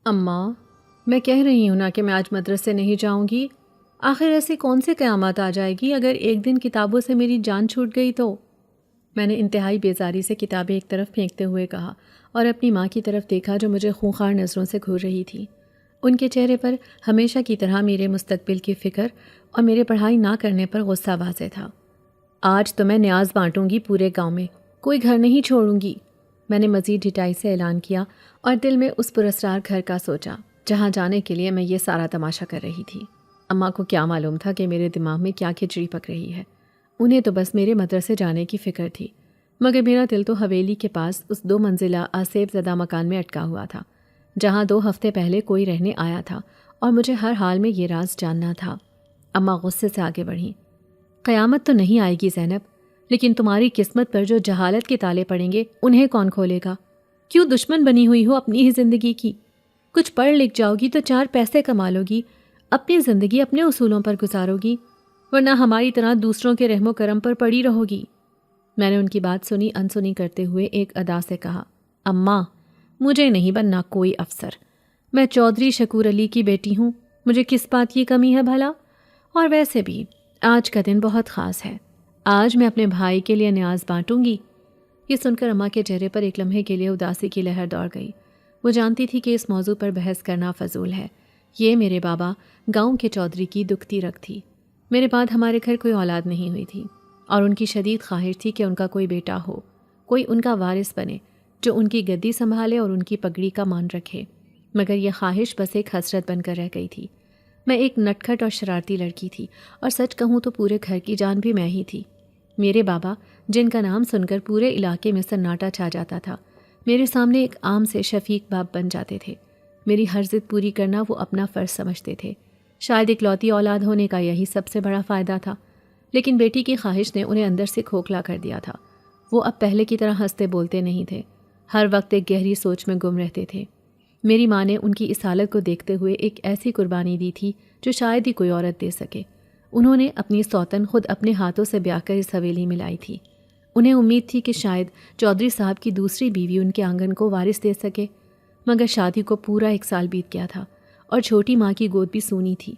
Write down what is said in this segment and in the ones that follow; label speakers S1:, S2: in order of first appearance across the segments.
S1: اماں، میں کہہ رہی ہوں نا کہ میں آج مدرسے نہیں جاؤں گی۔ آخر ایسی کون سی قیامت آ جائے گی اگر ایک دن کتابوں سے میری جان چھوٹ گئی تو؟ میں نے انتہائی بیزاری سے کتابیں ایک طرف پھینکتے ہوئے کہا اور اپنی ماں کی طرف دیکھا جو مجھے خونخوار نظروں سے گھور رہی تھی۔ ان کے چہرے پر ہمیشہ کی طرح میرے مستقبل کی فکر اور میرے پڑھائی نہ کرنے پر غصہ واضح تھا۔ آج تو میں نیاز بانٹوں گی پورے گاؤں میں، کوئی گھر نہیں چھوڑوں گی، میں نے مزید ڈٹائی سے اعلان کیا اور دل میں اس پراسرار گھر کا سوچا جہاں جانے کے لیے میں یہ سارا تماشا کر رہی تھی۔ اماں کو کیا معلوم تھا کہ میرے دماغ میں کیا کھچڑی پک رہی ہے۔ انہیں تو بس میرے مدرسے جانے کی فکر تھی، مگر میرا دل تو حویلی کے پاس اس 2 منزلہ آسیب زدہ مکان میں اٹکا ہوا تھا جہاں 2 ہفتے پہلے کوئی رہنے آیا تھا اور مجھے ہر حال میں یہ راز جاننا تھا۔ اماں غصے سے آگے بڑھیں۔ قیامت تو نہیں آئے گی زینب، لیکن تمہاری قسمت پر جو جہالت کے تالے پڑیں گے انہیں کون کھولے گا؟ کیوں دشمن بنی ہوئی ہو اپنی ہی زندگی کی؟ کچھ پڑھ لکھ جاؤ گی تو 4 پیسے کما لو گی، اپنی زندگی اپنے اصولوں پر گزارو گی، ورنہ ہماری طرح دوسروں کے رحم و کرم پر پڑی رہو گی۔ میں نے ان کی بات سنی انسنی کرتے ہوئے ایک ادا سے کہا، اماں، مجھے نہیں بننا کوئی افسر، میں چودھری شکور علی کی بیٹی ہوں، مجھے کس بات کی کمی ہے بھلا؟ اور ویسے بھی آج کا دن بہت خاص ہے، آج میں اپنے بھائی کے لیے نیاز بانٹوں گی۔ یہ سن کر اماں کے چہرے پر ایک لمحے کے لیے اداسی کی لہر دوڑ گئی۔ وہ جانتی تھی کہ اس موضوع پر بحث کرنا فضول ہے۔ یہ میرے بابا گاؤں کے چودھری کی دکھتی رکھ تھی۔ میرے بعد ہمارے گھر کوئی اولاد نہیں ہوئی تھی اور ان کی شدید خواہش تھی کہ ان کا کوئی بیٹا ہو، کوئی ان کا وارث بنے جو ان کی گدی سنبھالے اور ان کی پگڑی کا مان رکھے، مگر یہ خواہش بس ایک حسرت بن کر رہ گئی تھی۔ میں ایک نٹکھٹ اور شرارتی لڑکی تھی اور سچ کہوں تو پورے گھر کی جان بھی میں ہی تھی۔ میرے بابا، جن کا نام سن کر پورے علاقے میں سناٹا چھا جاتا تھا، میرے سامنے ایک عام سے شفیق باپ بن جاتے تھے۔ میری ہر ضد پوری کرنا وہ اپنا فرض سمجھتے تھے۔ شاید اکلوتی اولاد ہونے کا یہی سب سے بڑا فائدہ تھا، لیکن بیٹی کی خواہش نے انہیں اندر سے کھوکھلا کر دیا تھا۔ وہ اب پہلے کی طرح ہنستے بولتے نہیں تھے، ہر وقت ایک گہری سوچ میں گم رہتے تھے۔ میری ماں نے ان کی اس حالت کو دیکھتے ہوئے ایک ایسی قربانی دی تھی جو شاید ہی کوئی عورت دے سکے۔ انہوں نے اپنی سوتن خود اپنے ہاتھوں سے بیاہ کر اس حویلی میں لائی تھی۔ انہیں امید تھی کہ شاید چودھری صاحب کی دوسری بیوی ان کے آنگن کو وارث دے سکے، مگر شادی کو پورا 1 سال بیت گیا تھا اور چھوٹی ماں کی گود بھی سونی تھی۔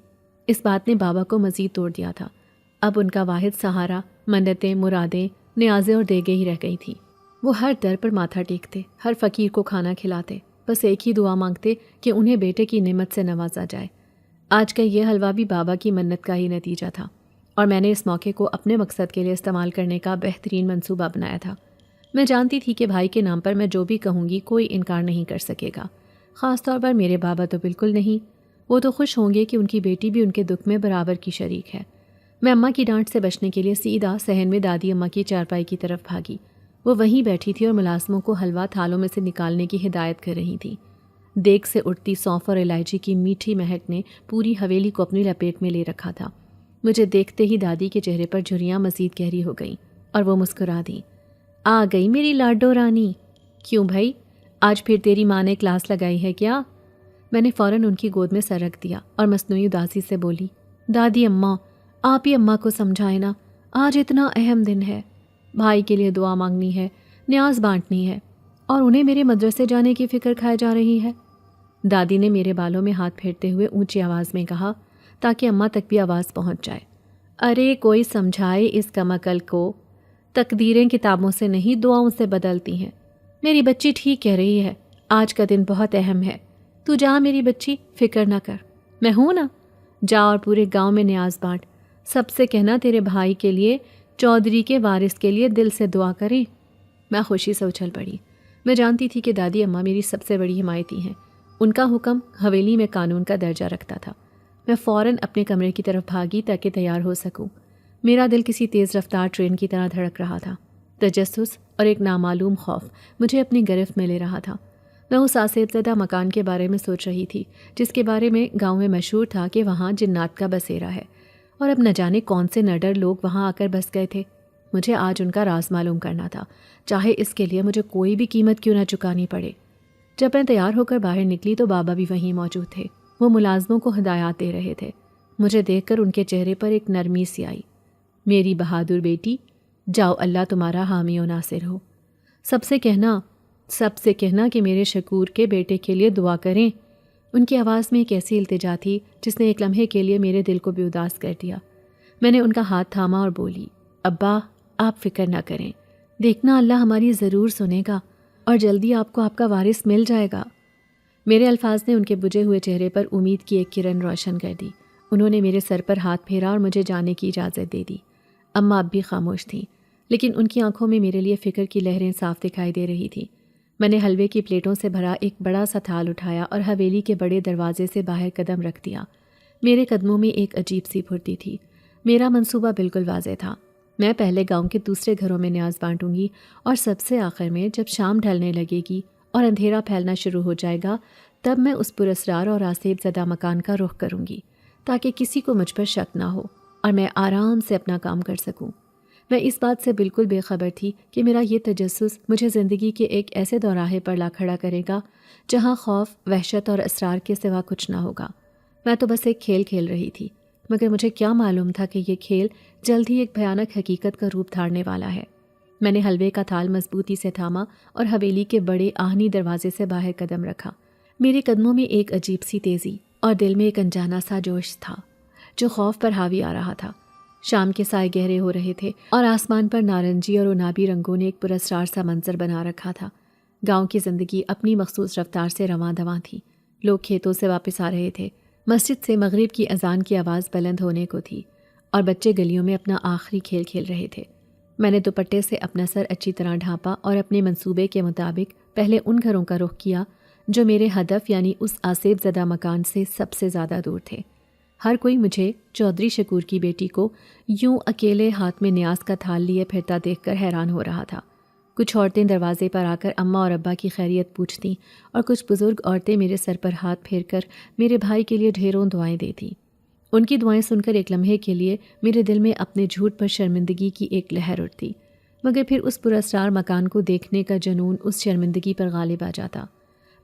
S1: اس بات نے بابا کو مزید توڑ دیا تھا۔ اب ان کا واحد سہارا منتیں، مرادیں، نیازیں اور دیگیں ہی رہ گئی تھیں۔ وہ ہر در پر ماتھا ٹیکتے، ہر فقیر کو کھانا کھلاتے، بس ایک ہی دعا مانگتے کہ انہیں بیٹے کی نعمت سے نوازا جائے۔ آج کا یہ حلوہ بھی بابا کی منت کا ہی نتیجہ تھا، اور میں نے اس موقع کو اپنے مقصد کے لیے استعمال کرنے کا بہترین منصوبہ بنایا تھا۔ میں جانتی تھی کہ بھائی کے نام پر میں جو بھی کہوں گی کوئی انکار نہیں کر سکے گا، خاص طور پر میرے بابا تو بالکل نہیں۔ وہ تو خوش ہوں گے کہ ان کی بیٹی بھی ان کے دکھ میں برابر کی شریک ہے۔ میں اماں کی ڈانٹ سے بچنے کے لیے سیدھا صحن میں دادی اماں کی چارپائی کی طرف بھاگی۔ وہ وہیں بیٹھی تھی اور ملازموں کو حلوہ تھالوں میں سے نکالنے کی ہدایت کر رہی تھی۔ دیگ سے اٹھتی سونف اور الائچی کی میٹھی مہک نے پوری حویلی کو اپنی لپیٹ میں لے رکھا تھا۔ مجھے دیکھتے ہی دادی کے چہرے پر جھریاں مزید گہری ہو گئیں اور وہ مسکرا دیں۔ آ گئی میری لاڈو رانی۔ کیوں بھائی، آج پھر تیری ماں نے کلاس لگائی ہے کیا؟ میں نے فوراً ان کی گود میں سر رکھ دیا اور مصنوعی اداسی سے بولی، دادی اماں، آپ ہی اماں کو سمجھائیں نا، آج اتنا اہم دن ہے، بھائی کے لیے دعا مانگنی ہے، نیاز بانٹنی ہے، اور انہیں میرے مدرسے جانے کی فکر کھائے جا رہی ہے۔ دادی نے میرے بالوں میں ہاتھ پھیرتے ہوئے اونچی آواز میں کہا تاکہ اماں تک بھی آواز پہنچ جائے، ارے کوئی سمجھائے اس کمعقل کو، تقدیریں کتابوں سے نہیں دعاؤں سے بدلتی ہیں۔ میری بچی ٹھیک کہہ رہی ہے، آج کا دن بہت اہم ہے، تو جا میری بچی، فکر نہ کر، میں ہوں نا، جا اور پورے گاؤں میں نیاز بانٹ، سب سے کہنا تیرے بھائی کے لیے، چودھری کے وارث کے لیے دل سے دعا کریں۔ میں خوشی سے اچھل پڑی۔ میں جانتی تھی کہ دادی اماں میری سب سے بڑی حمایتی ہیں، ان کا حکم حویلی میں قانون کا درجہ رکھتا تھا۔ میں فوراً اپنے کمرے کی طرف بھاگی تاکہ تیار ہو سکوں۔ میرا دل کسی تیز رفتار ٹرین کی طرح دھڑک رہا تھا۔ تجسس اور ایک نامعلوم خوف مجھے اپنی گرفت میں لے رہا تھا۔ میں اس آسیب زدہ مکان کے بارے میں سوچ رہی تھی جس کے بارے میں گاؤں میں مشہور تھا کہ وہاں جنات کا بسیرا ہے، اور اب نہ جانے کون سے نڈر لوگ وہاں آ کر بس گئے تھے۔ مجھے آج ان کا راز معلوم کرنا تھا، چاہے اس کے لیے مجھے کوئی بھی قیمت کیوں نہ چکانی پڑے۔ جب میں تیار ہو کر باہر نکلی تو بابا بھی وہیں موجود تھے۔ وہ ملازموں کو ہدایات دے رہے تھے۔ مجھے دیکھ کر ان کے چہرے پر ایک نرمی سی آئی۔ میری بہادر بیٹی، جاؤ، اللہ تمہارا حامی و ناصر ہو۔ سب سے کہنا کہ میرے شکور کے بیٹے کے لیے دعا کریں۔ ان کی آواز میں ایک ایسی التجا تھی جس نے ایک لمحے کے لیے میرے دل کو بھی اداس کر دیا۔ میں نے ان کا ہاتھ تھاما اور بولی، ابا آپ فکر نہ کریں، دیکھنا اللہ ہماری ضرور سنے گا اور جلدی آپ کو آپ کا وارث مل جائے گا۔ میرے الفاظ نے ان کے بجھے ہوئے چہرے پر امید کی ایک کرن روشن کر دی۔ انہوں نے میرے سر پر ہاتھ پھیرا اور مجھے جانے کی اجازت دے دی۔ اماں اب بھی خاموش تھیں، لیکن ان کی آنکھوں میں میرے لیے فکر کی لہریں صاف دکھائی دے رہی تھیں۔ میں نے حلوے کی پلیٹوں سے بھرا ایک بڑا سا تھال اٹھایا اور حویلی کے بڑے دروازے سے باہر قدم رکھ دیا۔ میرے قدموں میں ایک عجیب سی پھرتی تھی۔ میرا منصوبہ بالکل واضح تھا۔ میں پہلے گاؤں کے دوسرے گھروں میں نیاز بانٹوں گی اور سب سے آخر میں جب شام ڈھلنے لگے گی اور اندھیرا پھیلنا شروع ہو جائے گا تب میں اس پراسرار اور آسیب زدہ مکان کا رخ کروں گی تاکہ کسی کو مجھ پر شک نہ ہو اور میں آرام سے اپنا کام کر سکوں۔ میں اس بات سے بالکل بے خبر تھی کہ میرا یہ تجسس مجھے زندگی کے ایک ایسے دوراہے پر لا کھڑا کرے گا جہاں خوف، وحشت اور اسرار کے سوا کچھ نہ ہوگا۔ میں تو بس ایک کھیل کھیل رہی تھی، مگر مجھے کیا معلوم تھا کہ یہ کھیل جلد ہی ایک بھیانک حقیقت کا روپ دھارنے والا ہے۔ میں نے حلوے کا تھال مضبوطی سے تھاما اور حویلی کے بڑے آہنی دروازے سے باہر قدم رکھا۔ میرے قدموں میں ایک عجیب سی تیزی اور دل میں ایک انجانا سا جوش تھا جو خوف پر حاوی آ رہا تھا۔ شام کے سائے گہرے ہو رہے تھے اور آسمان پر نارنجی اور عنابی رنگوں نے ایک پراسرار سا منظر بنا رکھا تھا۔ گاؤں کی زندگی اپنی مخصوص رفتار سے رواں دواں تھی۔ لوگ کھیتوں سے واپس آ رہے تھے، مسجد سے مغرب کی اذان کی آواز بلند ہونے کو تھی اور بچے گلیوں میں اپنا آخری کھیل کھیل رہے تھے۔ میں نے دوپٹے سے اپنا سر اچھی طرح ڈھانپا اور اپنے منصوبے کے مطابق پہلے ان گھروں کا رخ کیا جو میرے ہدف یعنی اس آسیب زدہ مکان سے سب سے زیادہ دور تھے۔ ہر کوئی مجھے چودھری شکور کی بیٹی کو یوں اکیلے ہاتھ میں نیاز کا تھال لیے پھرتا دیکھ کر حیران ہو رہا تھا۔ کچھ عورتیں دروازے پر آ کر اماں اور ابا کی خیریت پوچھتیں اور کچھ بزرگ عورتیں میرے سر پر ہاتھ پھیر کر میرے بھائی کے لیے ڈھیروں دعائیں دیتیں۔ ان کی دعائیں سن کر ایک لمحے کے لیے میرے دل میں اپنے جھوٹ پر شرمندگی کی ایک لہر اٹھتی، مگر پھر اس پراسرار مکان کو دیکھنے کا جنون اس شرمندگی پر غالب آ جاتا۔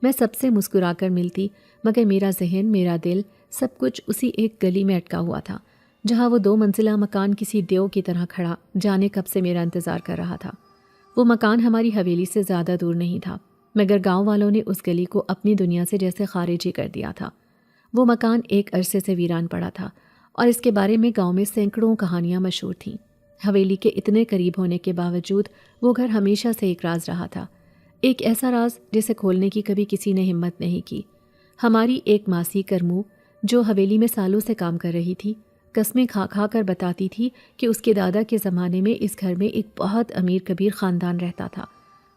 S1: میں سب سے مسکرا کر ملتی، مگر میرا ذہن، میرا دل، سب کچھ اسی ایک گلی میں اٹکا ہوا تھا جہاں وہ 2 منزلہ مکان کسی دیو کی طرح کھڑا جانے کب سے میرا انتظار کر رہا تھا۔ وہ مکان ہماری حویلی سے زیادہ دور نہیں تھا، مگر گاؤں والوں نے اس گلی کو اپنی دنیا سے جیسے خارج ہی کر دیا تھا۔ وہ مکان ایک عرصے سے ویران پڑا تھا اور اس کے بارے میں گاؤں میں سینکڑوں کہانیاں مشہور تھیں۔ حویلی کے اتنے قریب ہونے کے باوجود وہ گھر ہمیشہ سے ایک راز رہا تھا، ایک ایسا راز جسے کھولنے کی کبھی کسی نے ہمت نہیں کی۔ ہماری ایک ماسی کرمو جو حویلی میں سالوں سے کام کر رہی تھی، قسمیں کھا کھا کر بتاتی تھی کہ اس کے دادا کے زمانے میں اس گھر میں ایک بہت امیر کبیر خاندان رہتا تھا،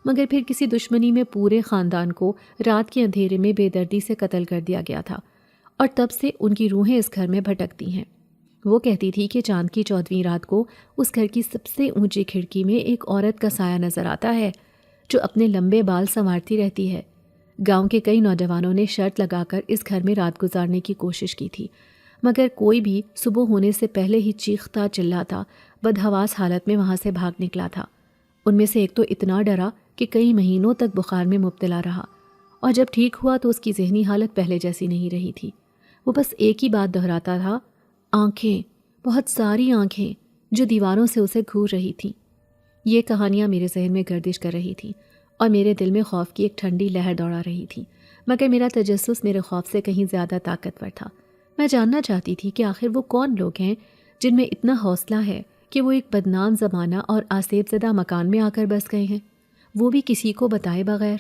S1: مگر پھر کسی دشمنی میں پورے خاندان کو رات کے اندھیرے میں بے دردی سے قتل کر دیا گیا تھا اور تب سے ان کی روحیں اس گھر میں بھٹکتی ہیں۔ وہ کہتی تھی کہ چاند کی 14ویں رات کو اس گھر کی سب سے اونچی کھڑکی میں ایک عورت کا سایہ نظر آتا ہے جو اپنے لمبے بال سنوارتی رہتی ہے۔ گاؤں کے کئی نوجوانوں نے شرط لگا کر اس گھر میں رات گزارنے کی کوشش کی تھی، مگر کوئی بھی صبح ہونے سے پہلے ہی چیختا چلاتا بدحواس حالت میں وہاں سے بھاگ نکلا تھا۔ ان میں سے ایک تو اتنا ڈرا کہ کئی مہینوں تک بخار میں مبتلا رہا، اور جب ٹھیک ہوا تو اس کی ذہنی حالت پہلے جیسی نہیں رہی تھی۔ وہ بس ایک ہی بات دہراتا تھا، آنکھیں، بہت ساری آنکھیں جو دیواروں سے اسے گھور رہی تھیں۔ یہ کہانیاں میرے ذہن میں گردش کر رہی تھیں اور میرے دل میں خوف کی ایک ٹھنڈی لہر دوڑا رہی تھی، مگر میرا تجسس میرے خوف سے کہیں زیادہ طاقتور تھا۔ میں جاننا چاہتی تھی کہ آخر وہ کون لوگ ہیں جن میں اتنا حوصلہ ہے کہ وہ ایک بدنام زمانہ اور آسیب زدہ مکان میں آ کر بس گئے ہیں، وہ بھی کسی کو بتائے بغیر،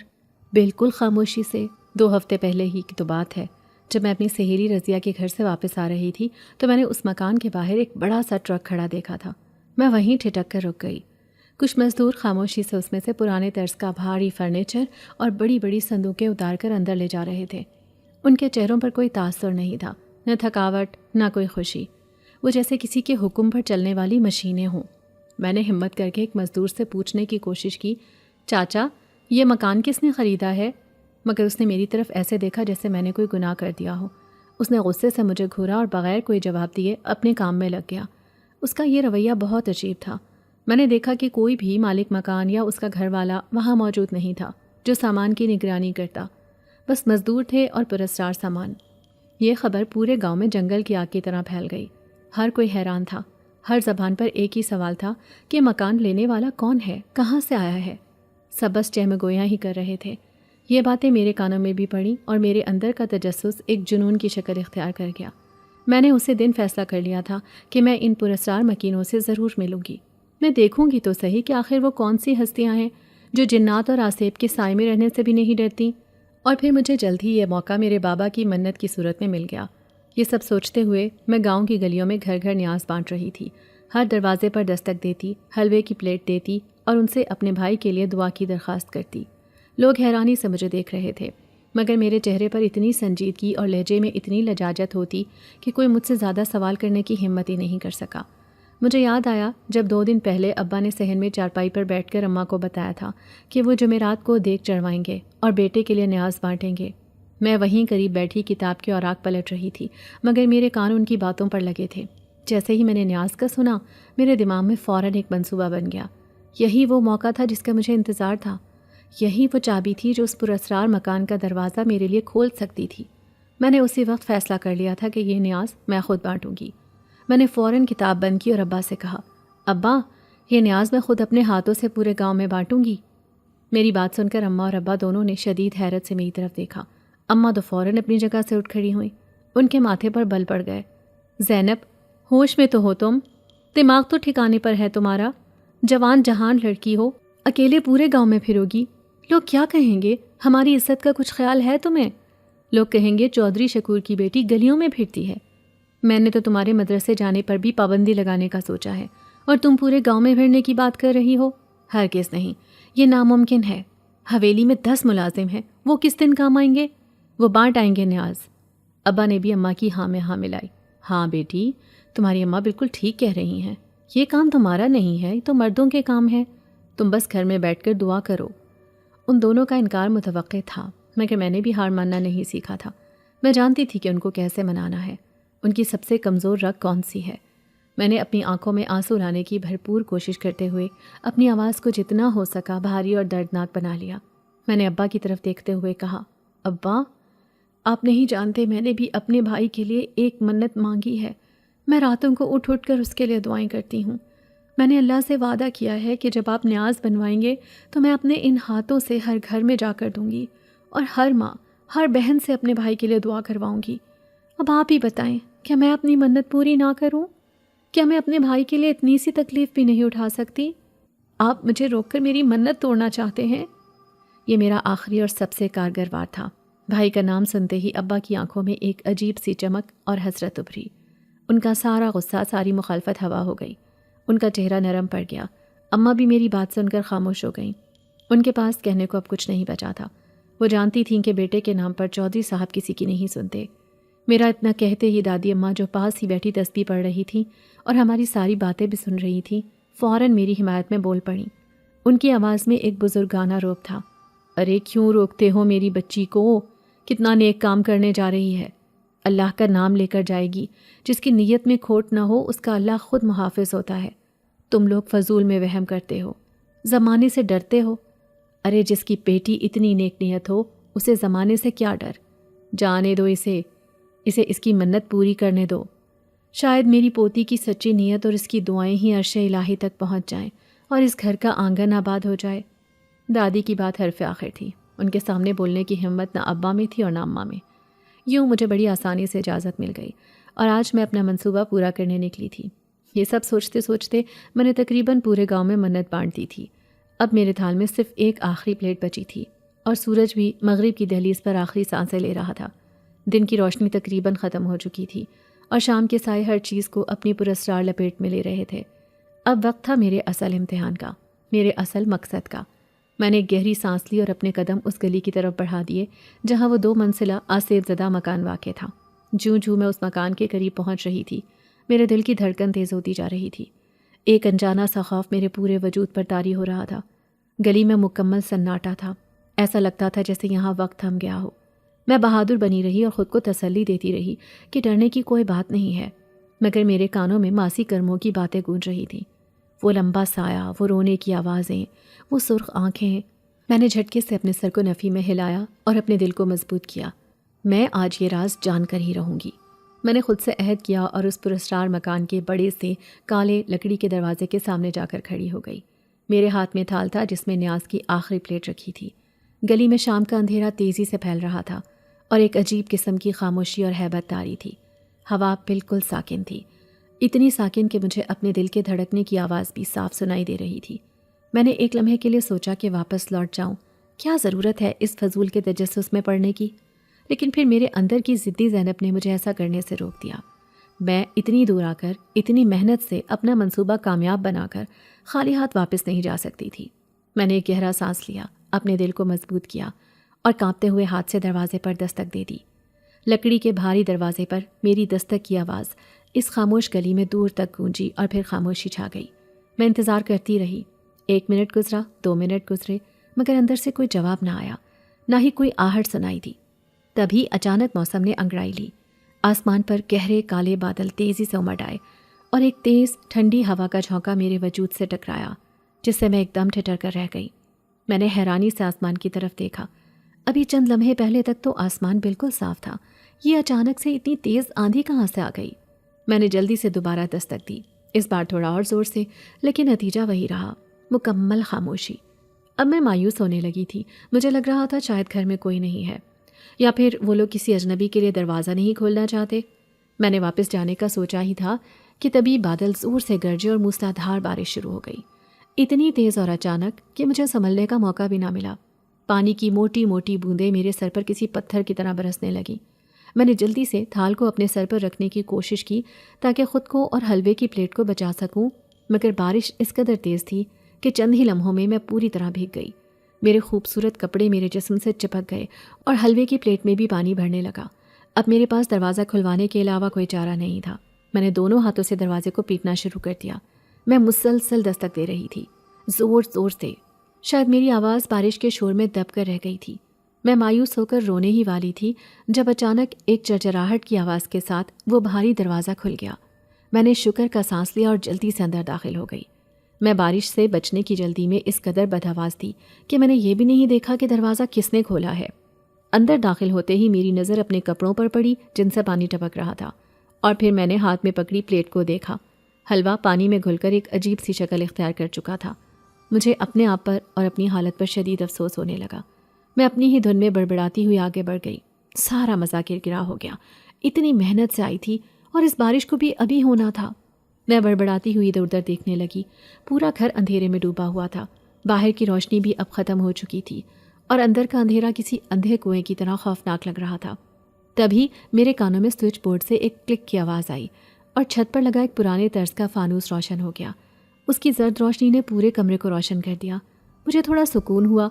S1: بالکل خاموشی سے۔ 2 ہفتے پہلے ہی کی تو بات ہے، جب میں اپنی سہیلی رضیہ کے گھر سے واپس آ رہی تھی تو میں نے اس مکان کے باہر ایک بڑا سا ٹرک کھڑا دیکھا تھا۔ میں وہیں ٹھٹک کر رک گئی۔ کچھ مزدور خاموشی سے اس میں سے پرانے طرز کا بھاری فرنیچر اور بڑی بڑی صندوقیں اتار کر اندر لے جا رہے تھے۔ ان کے چہروں پر کوئی تاثر نہیں تھا، نہ تھکاوٹ، نہ کوئی خوشی، وہ جیسے کسی کے حکم پر چلنے والی مشینیں ہوں۔ میں نے ہمت کر کے ایک مزدور سے پوچھنے کی کوشش کی، چاچا یہ مکان کس نے خریدا ہے؟ مگر اس نے میری طرف ایسے دیکھا جیسے میں نے کوئی گناہ کر دیا ہو۔ اس نے غصے سے مجھے گھورا اور بغیر کوئی جواب دیے اپنے کام میں لگ گیا۔ اس کا یہ رویہ بہت عجیب تھا۔ میں نے دیکھا کہ کوئی بھی مالک مکان یا اس کا گھر والا وہاں موجود نہیں تھا جو سامان کی نگرانی کرتا، بس مزدور تھے اور پراسرار سامان۔ یہ خبر پورے گاؤں میں جنگل کی آگ کی طرح پھیل گئی۔ ہر کوئی حیران تھا، ہر زبان پر ایک ہی سوال تھا کہ مکان لینے والا کون ہے، کہاں سے آیا ہے۔ سب بس چہمگویاں ہی کر رہے تھے۔ یہ باتیں میرے کانوں میں بھی پڑیں اور میرے اندر کا تجسس ایک جنون کی شکل اختیار کر گیا۔ میں نے اسی دن فیصلہ کر لیا تھا کہ میں ان پراسرار مکینوں سے ضرور ملوں گی۔ میں دیکھوں گی تو صحیح کہ آخر وہ کون سی ہستیاں ہیں جو جنات اور آسیب کے سائے میں رہنے سے بھی نہیں ڈرتی۔ اور پھر مجھے جلد ہی یہ موقع میرے بابا کی منت کی صورت میں مل گیا۔ یہ سب سوچتے ہوئے میں گاؤں کی گلیوں میں گھر گھر نیاز بانٹ رہی تھی، ہر دروازے پر دستک دیتی، حلوے کی پلیٹ دیتی اور ان سے اپنے بھائی کے لیے دعا کی درخواست کرتی۔ لوگ حیرانی سے مجھے دیکھ رہے تھے، مگر میرے چہرے پر اتنی سنجیدگی اور لہجے میں اتنی لجاجت ہوتی کہ کوئی مجھ سے زیادہ سوال کرنے کی ہمت ہی نہیں کر سکا۔ مجھے یاد آیا جب 2 دن پہلے ابا نے صحن میں چارپائی پر بیٹھ کر اماں کو بتایا تھا کہ وہ جمعرات کو دیگ چڑھوائیں گے اور بیٹے کے لیے نیاز بانٹیں گے۔ میں وہیں قریب بیٹھی کتاب کے اوراق پلٹ رہی تھی، مگر میرے کان ان کی باتوں پر لگے تھے۔ جیسے ہی میں نے نیاز کا سنا، میرے دماغ میں فوراً ایک منصوبہ بن گیا۔ یہی وہ موقع تھا جس کا مجھے انتظار تھا، یہی وہ چابی تھی جو اس پراسرار مکان کا دروازہ میرے لیے کھول سکتی تھی۔ میں نے اسی وقت فیصلہ کر لیا تھا کہ یہ نیاز میں خود بانٹوں گی۔ میں نے فوراً کتاب بند کی اور ابا سے کہا، ابا یہ نیاز میں خود اپنے ہاتھوں سے پورے گاؤں میں بانٹوں گی۔ میری بات سن کر اماں اور ابا دونوں نے شدید حیرت سے میری طرف دیکھا۔ اماں تو فوراً اپنی جگہ سے اٹھ کھڑی ہوئیں، ان کے ماتھے پر بل پڑ گئے۔ زینب، ہوش میں تو ہو تم؟ دماغ تو ٹھکانے پر ہے تمہارا؟ جوان جہان لڑکی ہو، اکیلے پورے گاؤں میں پھرو گی؟ لوگ کیا کہیں گے؟ ہماری عزت کا کچھ خیال ہے تمہیں؟ لوگ کہیں گے چودھری شکور کی بیٹی گلیوں میں پھرتی ہے۔ میں نے تو تمہارے مدرسے جانے پر بھی پابندی لگانے کا سوچا ہے، اور تم پورے گاؤں میں پھرنے کی بات کر رہی ہو؟ ہرگز نہیں، یہ ناممکن ہے۔ حویلی میں 10 ملازم ہیں، وہ کس دن کام آئیں گے؟ وہ بانٹ آئیں گے نیاز۔ ابا نے بھی اماں کی ہاں میں ہاں ملائی۔ ہاں بیٹی، تمہاری اماں بالکل ٹھیک کہہ رہی ہیں، یہ کام تمہارا نہیں ہے، یہ تو مردوں کے کام ہے۔ تم بس گھر میں بیٹھ کر دعا کرو۔ ان دونوں کا انکار متوقع تھا، مگر میں نے بھی ہار ماننا نہیں سیکھا تھا۔ میں جانتی تھی کہ ان کو کیسے منانا ہے، ان کی سب سے کمزور رگ کون سی ہے۔ میں نے اپنی آنکھوں میں آنسو لانے کی بھرپور کوشش کرتے ہوئے اپنی آواز کو جتنا ہو سکا بھاری اور دردناک بنا لیا۔ میں نے ابا کی طرف دیکھتے ہوئے کہا، ابا آپ نہیں جانتے میں نے بھی اپنے بھائی کے لیے ایک منت مانگی ہے۔ میں راتوں کو اٹھ کر اس کے لیے دعائیں کرتی ہوں۔ میں نے اللہ سے وعدہ کیا ہے کہ جب آپ نیاز بنوائیں گے تو میں اپنے ان ہاتھوں سے ہر گھر میں جا کر دوں گی، اور ہر ماں ہر بہن سے اپنے بھائی کے لیے دعا کرواؤں گی۔ اب آپ ہی بتائیں، کیا میں اپنی منت پوری نہ کروں؟ کیا میں اپنے بھائی کے لیے اتنی سی تکلیف بھی نہیں اٹھا سکتی؟ آپ مجھے روک کر میری منت توڑنا چاہتے ہیں؟ یہ میرا آخری اور سب سے کارگر وار تھا۔ بھائی کا نام سنتے ہی ابا کی آنکھوں میں ایک عجیب سی چمک اور حسرت ابھری۔ ان کا سارا غصہ، ساری مخالفت ہوا ہو گئی، ان کا چہرہ نرم پڑ گیا۔ اماں بھی میری بات سن کر خاموش ہو گئیں۔ ان کے پاس کہنے کو اب کچھ نہیں بچا تھا۔ وہ جانتی تھیں کہ بیٹے کے نام پر چودھری صاحب کسی کی نہیں سنتے۔ میرا اتنا کہتے ہی دادی اماں جو پاس ہی بیٹھی تسبیح پڑھ رہی تھیں اور ہماری ساری باتیں بھی سن رہی تھیں، فوراً میری حمایت میں بول پڑیں۔ ان کی آواز میں ایک بزرگانہ روب تھا، ارے کیوں روکتے ہو میری بچی کو؟ کتنا نیک کام کرنے جا رہی ہے، اللہ کا نام لے کر جائے گی۔ جس کی نیت میں کھوٹ نہ ہو اس کا اللہ خود محافظ ہوتا ہے۔ تم لوگ فضول میں وہم کرتے ہو، زمانے سے ڈرتے ہو۔ ارے جس کی بیٹی اتنی نیک نیت ہو اسے زمانے سے کیا ڈر؟ جانے دو اسے اس کی منت پوری کرنے دو۔ شاید میری پوتی کی سچی نیت اور اس کی دعائیں ہی عرش الہی تک پہنچ جائیں اور اس گھر کا آنگن آباد ہو جائے۔ دادی کی بات حرف آخر تھی، ان کے سامنے بولنے کی ہمت نہ ابا میں تھی اور نہ اماں میں۔ یوں مجھے بڑی آسانی سے اجازت مل گئی اور آج میں اپنا منصوبہ پورا کرنے نکلی تھی۔ یہ سب سوچتے سوچتے میں نے تقریباً پورے گاؤں میں منت بانٹ دی تھی۔ اب میرے تھال میں صرف ایک آخری پلیٹ بچی تھی اور سورج بھی مغرب کی دہلیز پر آخری سانسیں لے رہا تھا۔ دن کی روشنی تقریباً ختم ہو چکی تھی اور شام کے سائے ہر چیز کو اپنی پراسرار لپیٹ میں لے رہے تھے۔ اب وقت تھا میرے اصل امتحان کا، میرے اصل مقصد کا۔ میں نے ایک گہری سانس لی اور اپنے قدم اس گلی کی طرف بڑھا دیے جہاں وہ 2 منزلہ آسیب زدہ مکان واقع تھا۔ جوں میں اس مکان کے قریب پہنچ رہی تھی، میرے دل کی دھڑکن تیز ہوتی جا رہی تھی۔ ایک انجانا سا خوف میرے پورے وجود پر طاری ہو رہا تھا۔ گلی میں مکمل سناٹا تھا، ایسا لگتا تھا جیسے یہاں وقت تھم گیا ہو۔ میں بہادر بنی رہی اور خود کو تسلی دیتی رہی کہ ڈرنے کی کوئی بات نہیں ہے، مگر میرے کانوں میں ماسی کرموں کی باتیں گونج رہی تھیں۔ وہ لمبا سایہ، وہ رونے کی آوازیں، وہ سرخ آنکھیں۔ میں نے جھٹکے سے اپنے سر کو نفی میں ہلایا اور اپنے دل کو مضبوط کیا۔ میں آج یہ راز جان کر ہی رہوں گی۔ میں نے خود سے عہد کیا اور اس پراسرار مکان کے بڑے سے کالے لکڑی کے دروازے کے سامنے جا کر کھڑی ہو گئی۔ میرے ہاتھ میں تھال تھا جس میں نیاز کی آخری پلیٹ رکھی تھی۔ گلی میں شام کا اندھیرا تیزی سے پھیل رہا تھا اور ایک عجیب قسم کی خاموشی اور ہیبت طاری تھی۔ ہوا بالکل ساکن تھی، اتنی ساکن کہ مجھے اپنے دل کے دھڑکنے کی آواز بھی صاف سنائی دے رہی تھی۔ میں نے ایک لمحے کے لیے سوچا کہ واپس لوٹ جاؤں، کیا ضرورت ہے اس فضول کے تجسس میں پڑنے کی، لیکن پھر میرے اندر کی ضدی زینب نے مجھے ایسا کرنے سے روک دیا۔ میں اتنی دور آ کر اتنی محنت سے اپنا منصوبہ کامیاب بنا کر خالی ہاتھ واپس نہیں جا سکتی تھی۔ میں نے ایک گہرا سانس لیا، اپنے دل کو مضبوط کیا اور کانپتے ہوئے ہاتھ سے دروازے پر دستک دے دی۔ لکڑی کے بھاری دروازے پر میری دستک کی آواز اس خاموش گلی میں دور تک گونجی اور پھر خاموشی چھا گئی۔ میں انتظار کرتی رہی۔ 1 منٹ گزرا، 2 منٹ گزرے، مگر اندر سے کوئی جواب نہ آیا، نہ ہی کوئی آہٹ سنائی دی۔ تبھی اچانک موسم نے انگڑائی لی، آسمان پر گہرے کالے بادل تیزی سے امڈ آئے اور ایک تیز ٹھنڈی ہوا کا جھونکا میرے وجود سے ٹکرایا، جس سے میں ایک دم ٹھٹر کر رہ گئی۔ میں نے حیرانی سے آسمان کی طرف دیکھا۔ ابھی چند لمحے پہلے تک تو آسمان بالکل صاف تھا، یہ اچانک سے اتنی تیز آندھی کہاں سے آ گئی؟ میں نے جلدی سے دوبارہ دستک دی، اس بار تھوڑا اور زور سے، لیکن نتیجہ وہی رہا، مکمل خاموشی۔ اب میں مایوس ہونے لگی تھی، مجھے لگ رہا تھا شاید گھر میں کوئی نہیں ہے، یا پھر وہ لوگ کسی اجنبی کے لیے دروازہ نہیں کھولنا چاہتے۔ میں نے واپس جانے کا سوچا ہی تھا کہ تبھی بادل زور سے گرجے اور موسلادھار بارش شروع ہو گئی، اتنی تیز اور اچانک کہ مجھے سنبھلنے کا موقع بھی نہ ملا۔ پانی کی موٹی موٹی بوندیں میرے سر پر کسی پتھر کی طرح برسنے لگیں۔ میں نے جلدی سے تھال کو اپنے سر پر رکھنے کی کوشش کی تاکہ خود کو اور حلوے کی پلیٹ کو بچا سکوں، مگر بارش اس قدر تیز تھی کہ چند ہی لمحوں میں میں پوری طرح بھیگ گئی۔ میرے خوبصورت کپڑے میرے جسم سے چپک گئے اور حلوے کی پلیٹ میں بھی پانی بھرنے لگا۔ اب میرے پاس دروازہ کھلوانے کے علاوہ کوئی چارہ نہیں تھا۔ میں نے دونوں ہاتھوں سے دروازے کو پیٹنا شروع کر دیا۔ میں مسلسل دستک دے رہی تھی، زور زور سے۔ شاید میری آواز بارش کے شور میں دب کر رہ گئی تھی۔ میں مایوس ہو کر رونے ہی والی تھی جب اچانک ایک چرچراہٹ کی آواز کے ساتھ وہ بھاری دروازہ کھل گیا۔ میں نے شکر کا سانس لیا اور جلدی سے اندر داخل ہو گئی۔ میں بارش سے بچنے کی جلدی میں اس قدر بدحواس تھی کہ میں نے یہ بھی نہیں دیکھا کہ دروازہ کس نے کھولا ہے۔ اندر داخل ہوتے ہی میری نظر اپنے کپڑوں پر پڑی جن سے پانی ٹپک رہا تھا، اور پھر میں نے ہاتھ میں پکڑی پلیٹ کو دیکھا۔ حلوہ پانی میں گھل کر ایک عجیب سی شکل اختیار کر چکا تھا۔ مجھے اپنے آپ پر اور اپنی حالت پر شدید افسوس ہونے لگا۔ میں اپنی ہی دھن میں بڑبڑاتی ہوئی آگے بڑھ گئی۔ سارا مزہ کرکرا ہو گیا، اتنی محنت سے آئی تھی اور اس بارش کو بھی ابھی ہونا تھا۔ میں بڑبڑاتی ہوئی ادھر ادھر دیکھنے لگی۔ پورا گھر اندھیرے میں ڈوبا ہوا تھا، باہر کی روشنی بھی اب ختم ہو چکی تھی اور اندر کا اندھیرا کسی اندھے کنویں کی طرح خوفناک لگ رہا تھا۔ تبھی میرے کانوں میں سوئچ بورڈ سے ایک کلک کی آواز آئی اور چھت پر لگا ایک پرانے طرز کا فانوس روشن ہو گیا۔ اس کی زرد روشنی نے پورے کمرے کو روشن کر دیا۔ مجھے تھوڑا سکون ہوا۔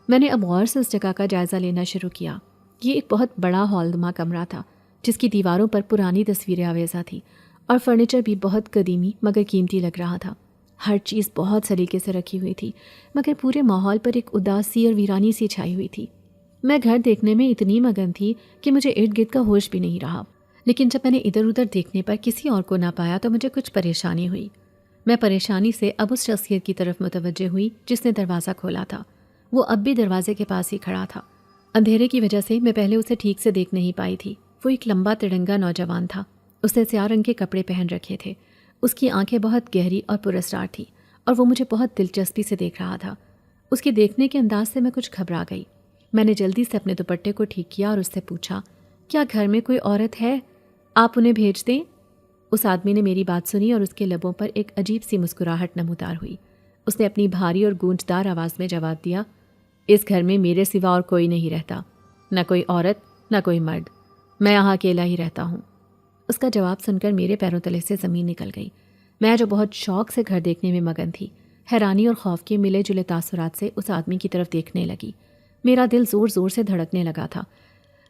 S1: میں نے اب غور سے اس جگہ کا جائزہ لینا شروع کیا۔ یہ ایک بہت بڑا ہال نما کمرہ تھا جس کی دیواروں پر پرانی تصویریں آویزاں تھیں اور فرنیچر بھی بہت قدیمی مگر قیمتی لگ رہا تھا۔ ہر چیز بہت سلیقے سے رکھی ہوئی تھی، مگر پورے ماحول پر ایک اداسی اور ویرانی سی چھائی ہوئی تھی۔ میں گھر دیکھنے میں اتنی مگن تھی کہ مجھے ارد گرد کا ہوش بھی نہیں رہا، لیکن جب میں نے ادھر ادھر دیکھنے پر کسی اور کو نہ پایا تو مجھے کچھ پریشانی ہوئی۔ میں پریشانی سے اب اس شخصیت کی طرف متوجہ ہوئی جس نے دروازہ کھولا تھا۔ وہ اب بھی دروازے کے پاس ہی کھڑا تھا۔ اندھیرے کی وجہ سے میں پہلے اسے ٹھیک سے دیکھ نہیں پائی تھی۔ وہ ایک لمبا تڑنگا نوجوان تھا۔ اس نے سیاہ رنگ کے کپڑے پہن رکھے تھے۔ اس کی آنکھیں بہت گہری اور پراسرار تھیں اور وہ مجھے بہت دلچسپی سے دیکھ رہا تھا۔ اس کے دیکھنے کے انداز سے میں کچھ گھبرا گئی۔ میں نے جلدی سے اپنے دوپٹے کو ٹھیک کیا اور اس سے پوچھا، کیا گھر میں کوئی عورت ہے؟ آپ انہیں بھیج دیں۔ اس آدمی نے میری بات سنی اور اس کے لبوں پر ایک عجیب سی مسکراہٹ نمودار ہوئی۔ اس نے اپنی بھاری اور گونجدار آواز میں جواب دیا، اس گھر میں میرے سوا اور کوئی نہیں رہتا، نہ کوئی عورت نہ کوئی مرد، میں یہاں اکیلا ہی رہتا ہوں۔ اس کا جواب سن کر میرے پیروں تلے سے زمین نکل گئی۔ میں جو بہت شوق سے گھر دیکھنے میں مگن تھی، حیرانی اور خوف کے ملے جلے تاثرات سے اس آدمی کی طرف دیکھنے لگی۔ میرا دل زور زور سے دھڑکنے لگا تھا۔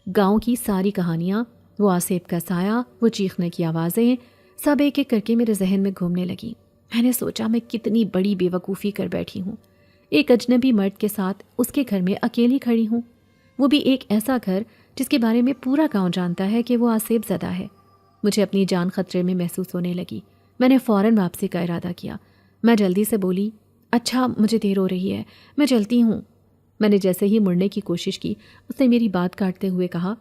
S1: گاؤں کی ساری کہانیاں، وہ آصف کا سایہ، وہ چیخنے کی آوازیں، سب ایک ایک کر کے میرے ذہن میں گھومنے لگی۔ میں نے سوچا میں کتنی بڑی بے وقوفی کر بیٹھی ہوں، ایک اجنبی مرد کے ساتھ اس کے گھر میں اکیلی کھڑی ہوں، وہ بھی ایک ایسا گھر جس کے بارے میں پورا گاؤں جانتا ہے کہ وہ آصف زدہ ہے۔ مجھے اپنی جان خطرے میں محسوس ہونے لگی۔ میں نے فوراً واپسی کا ارادہ کیا۔ میں جلدی سے بولی، اچھا مجھے دیر ہو رہی ہے، میں چلتی ہوں۔ میں نے جیسے ہی مڑنے کی کوشش کی، اس نے میری بات کاٹتے ہوئے کہا،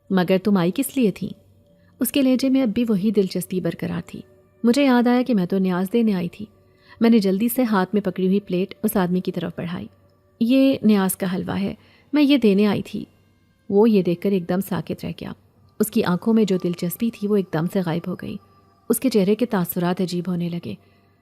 S1: مگر تم آئی کس لیے تھی؟ اس کے لہجے میں اب بھی وہی دلچسپی برقرار تھی۔ مجھے یاد آیا کہ میں تو نیاز دینے آئی تھی۔ میں نے جلدی سے ہاتھ میں پکڑی ہوئی پلیٹ اس آدمی کی طرف بڑھائی۔ یہ نیاز کا حلوہ ہے، میں یہ دینے آئی تھی۔ وہ یہ دیکھ کر ایک دم ساکت رہ گیا۔ اس کی آنکھوں میں جو دلچسپی تھی وہ ایک دم سے غائب ہو گئی۔ اس کے چہرے کے تاثرات عجیب ہونے لگے۔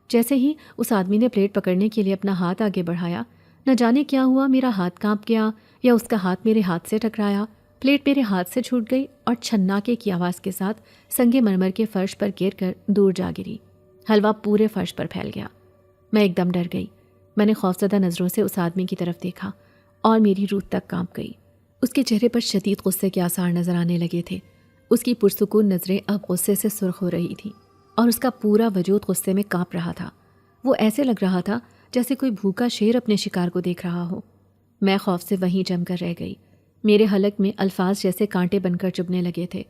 S1: جیسے ہی اس آدمی نے پلیٹ پکڑنے کے لیے اپنا ہاتھ آگے بڑھایا، نہ جانے کیا ہوا، میرا ہاتھ کانپ گیا یا اس کا ہاتھ میرے ہاتھ سے ٹکرایا، پلیٹ میرے ہاتھ سے چھوٹ گئی اور چھناکے کی آواز کے ساتھ سنگ مرمر کے فرش پر گر کر دور جا گری۔ حلوہ پورے فرش پر پھیل گیا۔ میں ایک دم ڈر گئی۔ میں نے خوفزدہ نظروں سے اس آدمی کی طرف دیکھا اور میری روح تک کانپ گئی۔ اس کے چہرے پر شدید غصے کے آثار نظر آنے لگے تھے۔ اس کی پرسکون نظریں اب غصے سے سرخ ہو رہی تھیں اور اس کا پورا وجود غصے میں کانپ رہا تھا۔ وہ ایسے لگ رہا تھا جیسے کوئی بھوکا شیر اپنے شکار کو دیکھ رہا ہو۔ میں خوف سے وہیں جم کر رہ گئی۔ میرے حلق میں الفاظ جیسے کانٹے بن کر چبھنے لگے تھے۔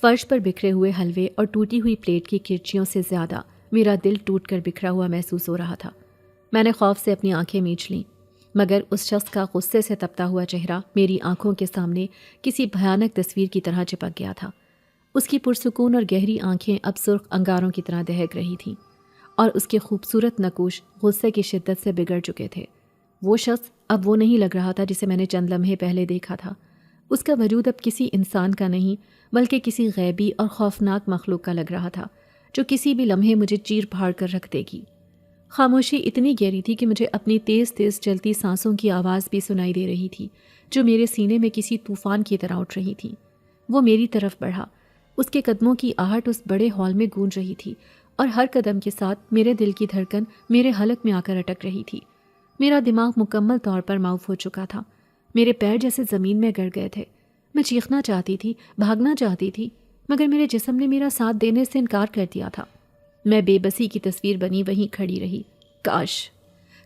S1: فرش پر بکھرے ہوئے حلوے اور ٹوٹی ہوئی پلیٹ کی کرچیوں سے زیادہ میرا دل ٹوٹ کر بکھرا ہوا محسوس ہو رہا تھا۔ میں نے خوف سے اپنی آنکھیں میچ لیں، مگر اس شخص کا غصے سے تپتا ہوا چہرہ میری آنکھوں کے سامنے کسی بھیانک تصویر کی طرح چپک گیا تھا۔ اس کی پرسکون اور گہری آنکھیں اب سرخ انگاروں کی طرح دہک رہی تھیں اور اس کے خوبصورت نقوش غصے کی شدت سے بگڑ چکے تھے۔ وہ شخص اب وہ نہیں لگ رہا تھا جسے میں نے چند لمحے پہلے دیکھا تھا۔ اس کا وجود اب کسی انسان کا نہیں بلکہ کسی غیبی اور خوفناک مخلوق کا لگ رہا تھا، جو کسی بھی لمحے مجھے چیر پھاڑ کر رکھ دے گی۔ خاموشی اتنی گہری تھی کہ مجھے اپنی تیز تیز چلتی سانسوں کی آواز بھی سنائی دے رہی تھی، جو میرے سینے میں کسی طوفان کی طرح اٹھ رہی تھی۔ وہ میری طرف بڑھا۔ اس کے قدموں کی آہٹ اس بڑے ہال میں گونج رہی تھی اور ہر قدم کے ساتھ میرے دل کی دھڑکن میرے حلق میں آ کر اٹک رہی تھی۔ میرا دماغ مکمل طور پر معاف ہو چکا تھا۔ میرے پیر جیسے زمین میں گڑ گئے تھے۔ میں چیخنا چاہتی تھی، بھاگنا چاہتی تھی، مگر میرے جسم نے میرا ساتھ دینے سے انکار کر دیا تھا۔ میں بے بسی کی تصویر بنی وہیں کھڑی رہی۔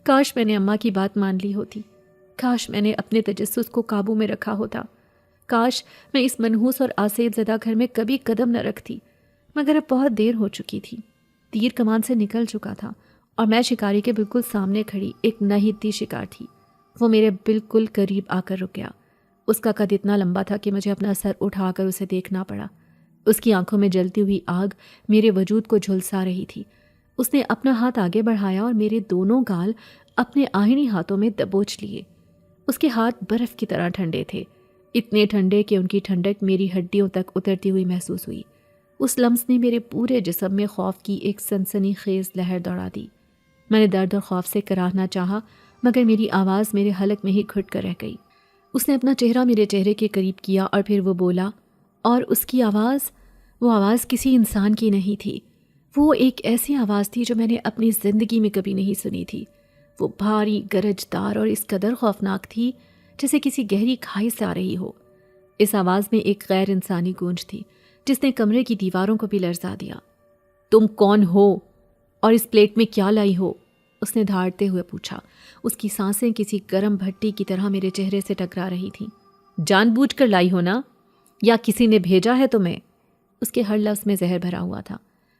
S1: کاش میں نے اماں کی بات مان لی ہوتی۔ کاش میں نے اپنے تجسس کو قابو میں رکھا ہوتا۔ کاش میں اس منحوس اور آسیب زدہ گھر میں کبھی قدم نہ رکھتی، مگر اب بہت دیر ہو چکی تھی۔ تیر کمان سے نکل چکا تھا اور میں شکاری کے بالکل سامنے کھڑی ایک ناہیتی شکار تھی۔ وہ میرے بالکل قریب آ کر رک گیا۔ اس کا قد اتنا لمبا تھا کہ مجھے اپنا سر اٹھا کر اسے دیکھنا پڑا۔ اس کی آنکھوں میں جلتی ہوئی آگ میرے وجود کو جھلسا رہی تھی۔ اس نے اپنا ہاتھ آگے بڑھایا اور میرے دونوں گال اپنے آہنی ہاتھوں میں دبوچ لیے۔ اس کے ہاتھ برف کی طرح ٹھنڈے تھے، اتنے ٹھنڈے کہ ان کی ٹھنڈک میری ہڈیوں تک اترتی ہوئی محسوس ہوئی۔ اس لمس نے میرے پورے جسم میں خوف کی ایک سنسنی خیز لہر دوڑا دی۔ میں نے درد اور خوف سے کراہنا چاہا، مگر میری آواز میرے حلق میں ہی گھٹ کر رہ گئی۔ اس نے اپنا چہرہ میرے چہرے کے قریب کیا اور پھر وہ بولا، اور اس کی آواز، وہ آواز کسی انسان کی نہیں تھی۔ وہ ایک ایسی آواز تھی جو میں نے اپنی زندگی میں کبھی نہیں سنی تھی۔ وہ بھاری، گرجدار اور اس قدر خوفناک تھی جیسے کسی گہری کھائی سے آ رہی ہو۔ اس آواز میں ایک غیر انسانی گونج تھی جس نے کمرے کی دیواروں کو بھی لرزا دیا۔ تم کون ہو اور اس پلیٹ میں کیا لائی ہو؟ اس نے دھاڑتے ہوئے پوچھا۔ اس کی سانسیں کسی گرم بھٹی کی طرح میرے چہرے سے ٹکرا رہی تھیں۔ جان بوجھ کر لائی ہو نا، یا کسی نے بھیجا ہے تمہیں؟ اس کے ہر لفظ میں زہر بھرا ہوا تھا۔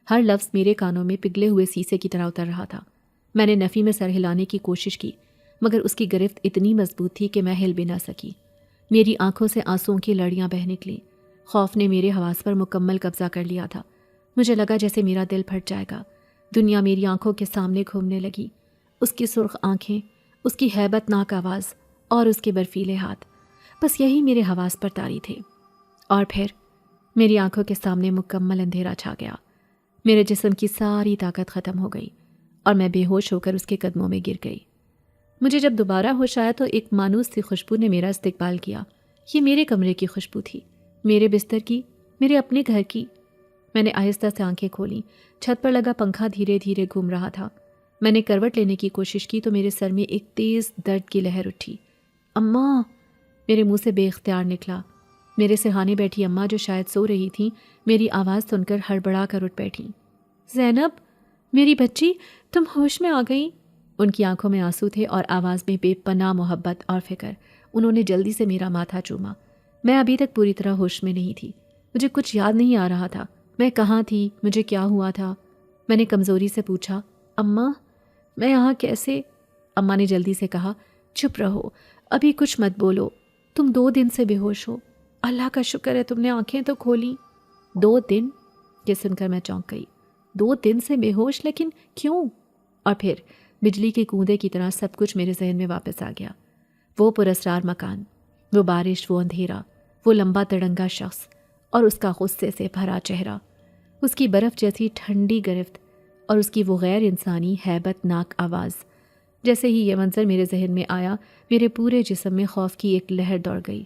S1: ہر لفظ میرے کانوں میں پگھلے ہوئے سیسے کی طرح اتر رہا تھا۔ میں نے نفی میں سر ہلانے کی کوشش کی، مگر اس کی گرفت اتنی مضبوط تھی کہ میں ہل بھی نہ سکی۔ میری آنکھوں سے آنسوؤں کی لڑیاں بہہ نکلیں۔ خوف نے میرے حواس پر مکمل قبضہ کر لیا تھا۔ مجھے لگا جیسے میرا دل پھٹ جائے گا۔ دنیا میری آنکھوں کے سامنے گھومنے لگی۔ اس کی سرخ آنکھیں، اس کی ہیبت ناک آواز اور اس کے برفیلے ہاتھ، بس یہی میرے حواس پر طاری تھے۔ اور پھر میری آنکھوں کے سامنے مکمل اندھیرا چھا گیا۔ میرے جسم کی ساری طاقت ختم ہو گئی اور میں بے ہوش ہو کر اس کے قدموں میں گر گئی۔ مجھے جب دوبارہ ہوش آیا تو ایک مانوس سی خوشبو نے میرا استقبال کیا۔ یہ میرے کمرے کی خوشبو تھی، میرے بستر کی، میرے اپنے گھر کی۔ میں نے آہستہ سے آنکھیں کھولیں۔ چھت پر لگا پنکھا دھیرے دھیرے گھوم رہا تھا۔ میں نے کروٹ لینے کی کوشش کی تو میرے سر میں ایک تیز درد کی لہر اٹھی۔ اماں، میرے منہ سے بے اختیار نکلا۔ میرے سرہانے بیٹھی اماں جو شاید سو رہی تھیں، میری آواز سن کر ہڑبڑا کر اٹھ بیٹھیں۔ زینب، میری بچی، تم ہوش میں آ گئی؟ ان کی آنکھوں میں آنسو تھے اور آواز میں بے پناہ محبت اور فکر۔ انہوں نے جلدی سے میرا ماتھا چوما۔ میں ابھی تک پوری طرح ہوش میں نہیں تھی۔ مجھے کچھ یاد نہیں آ رہا تھا۔ میں کہاں تھی، مجھے کیا ہوا تھا؟ میں نے کمزوری سے پوچھا، اماں میں یہاں کیسے؟ اماں نے جلدی سے کہا، چپ رہو، ابھی کچھ مت بولو، تم 2 دن سے بے ہوش ہو۔ اللہ کا شکر ہے تم نے آنکھیں تو کھولیں۔ 2 دن؟ یہ سن کر میں چونک گئی۔ 2 دن سے بے ہوش، لیکن کیوں؟ اور پھر بجلی کے کوندے کی طرح سب کچھ میرے ذہن میں واپس آ گیا۔ وہ پراسرار مکان، وہ بارش، وہ اندھیرا، وہ لمبا تڑنگا شخص اور اس کا غصے سے بھرا چہرہ، اس کی برف جیسی ٹھنڈی گرفت اور اس کی وہ غیر انسانی ہیبت ناک آواز۔ جیسے ہی یہ منظر میرے ذہن میں آیا، میرے پورے جسم میں خوف کی ایک لہر دوڑ گئی،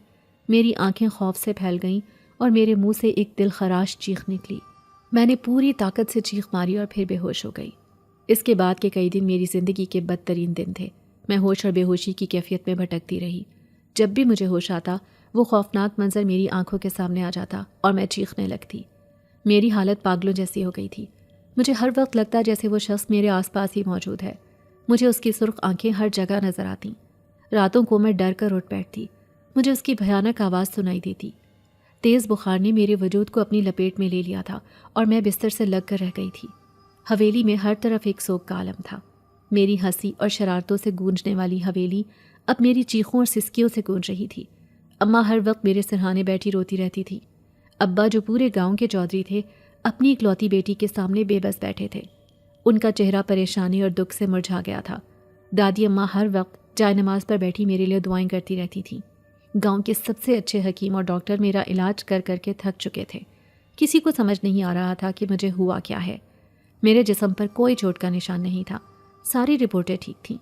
S1: میری آنکھیں خوف سے پھیل گئیں اور میرے منہ سے ایک دل خراش چیخ نکلی۔ میں نے پوری طاقت سے چیخ ماری اور پھر بے ہوش ہو گئی۔ اس کے بعد کے کئی دن میری زندگی کے بدترین دن تھے۔ میں ہوش اور بے ہوشی کی کیفیت میں بھٹکتی رہی۔ جب بھی مجھے ہوش آتا، وہ خوفناک منظر میری آنکھوں کے سامنے آ جاتا اور میں چیخنے لگتی۔ میری حالت پاگلوں جیسی ہو گئی تھی۔ مجھے ہر وقت لگتا جیسے وہ شخص میرے آس پاس ہی موجود ہے۔ مجھے اس کی سرخ آنکھیں ہر جگہ نظر آتیں۔ راتوں کو میں ڈر کر اٹھ بیٹھتی۔ مجھے اس کی بھیانک آواز سنائی دیتی۔ تیز بخار نے میرے وجود کو اپنی لپیٹ میں لے لیا تھا اور میں بستر سے لگ کر رہ گئی تھی۔ حویلی میں ہر طرف ایک سوگ کا عالم تھا۔ میری ہنسی اور شرارتوں سے گونجنے والی حویلی اب میری چیخوں اور سسکیوں سے گونج رہی تھی۔ اماں ہر وقت میرے سرہانے بیٹھی روتی رہتی تھی۔ ابا جو پورے گاؤں کے چودھری تھے، اپنی اکلوتی بیٹی کے سامنے بے بس بیٹھے تھے۔ ان کا چہرہ پریشانی اور دکھ سے مرجھا گیا تھا۔ دادی اماں ہر وقت جائے نماز پر بیٹھی میرے لیے دعائیں کرتی رہتی تھیں۔ گاؤں کے سب سے اچھے حکیم اور ڈاکٹر میرا علاج کر کر کے تھک چکے تھے۔ کسی کو سمجھ نہیں آ رہا تھا کہ مجھے ہوا کیا ہے۔ میرے جسم پر کوئی چوٹ کا نشان نہیں تھا۔ ساری رپورٹیں ٹھیک تھیں،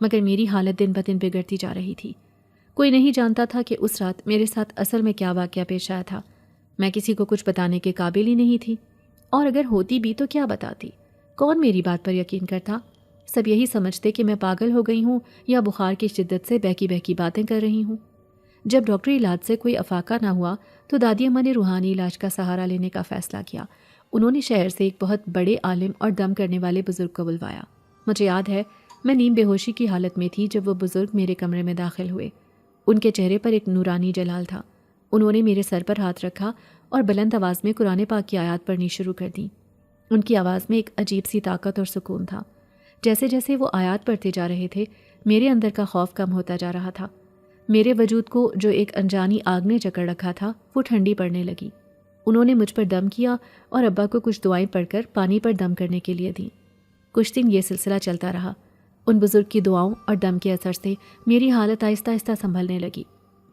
S1: مگر میری حالت دن بدن بگڑتی جا رہی تھی۔ کوئی نہیں جانتا تھا کہ اس رات میرے ساتھ اصل میں کیا واقعہ پیش آیا تھا۔ میں کسی کو کچھ بتانے کے قابل ہی نہیں تھی، اور اگر ہوتی بھی تو کیا بتاتی؟ کون میری بات پر یقین کرتا؟ سب یہی سمجھتے کہ میں پاگل ہو گئی ہوں یا بخار کی شدت سے بہکی بہکی باتیں کر رہی ہوں۔ جب ڈاکٹری علاج سے کوئی افاقہ نہ ہوا تو دادی اماں نے روحانی علاج کا سہارا لینے کا فیصلہ کیا۔ انہوں نے شہر سے ایک بہت بڑے عالم اور دم کرنے والے بزرگ کو بلوایا۔ مجھے یاد ہے میں نیم بے ہوشی کی حالت میں تھی جب وہ بزرگ میرے کمرے میں داخل ہوئے۔ ان کے چہرے پر ایک نورانی جلال تھا۔ انہوں نے میرے سر پر ہاتھ رکھا اور بلند آواز میں قرآن پاک کی آیات پڑھنی شروع کر دیں۔ ان کی آواز میں ایک عجیب سی طاقت اور سکون تھا۔ جیسے جیسے وہ آیات پڑھتے جا رہے تھے، میرے اندر کا خوف کم ہوتا جا رہا تھا۔ میرے وجود کو جو ایک انجانی آگ نے جکڑ رکھا تھا وہ ٹھنڈی پڑنے لگی۔ انہوں نے مجھ پر دم کیا اور ابا کو کچھ دعائیں پڑھ کر پانی پر دم کرنے کے لیے دیں۔ کچھ دن یہ سلسلہ چلتا رہا۔ ان بزرگ کی دعاؤں اور دم کے اثر سے میری حالت آہستہ آہستہ سنبھلنے لگی۔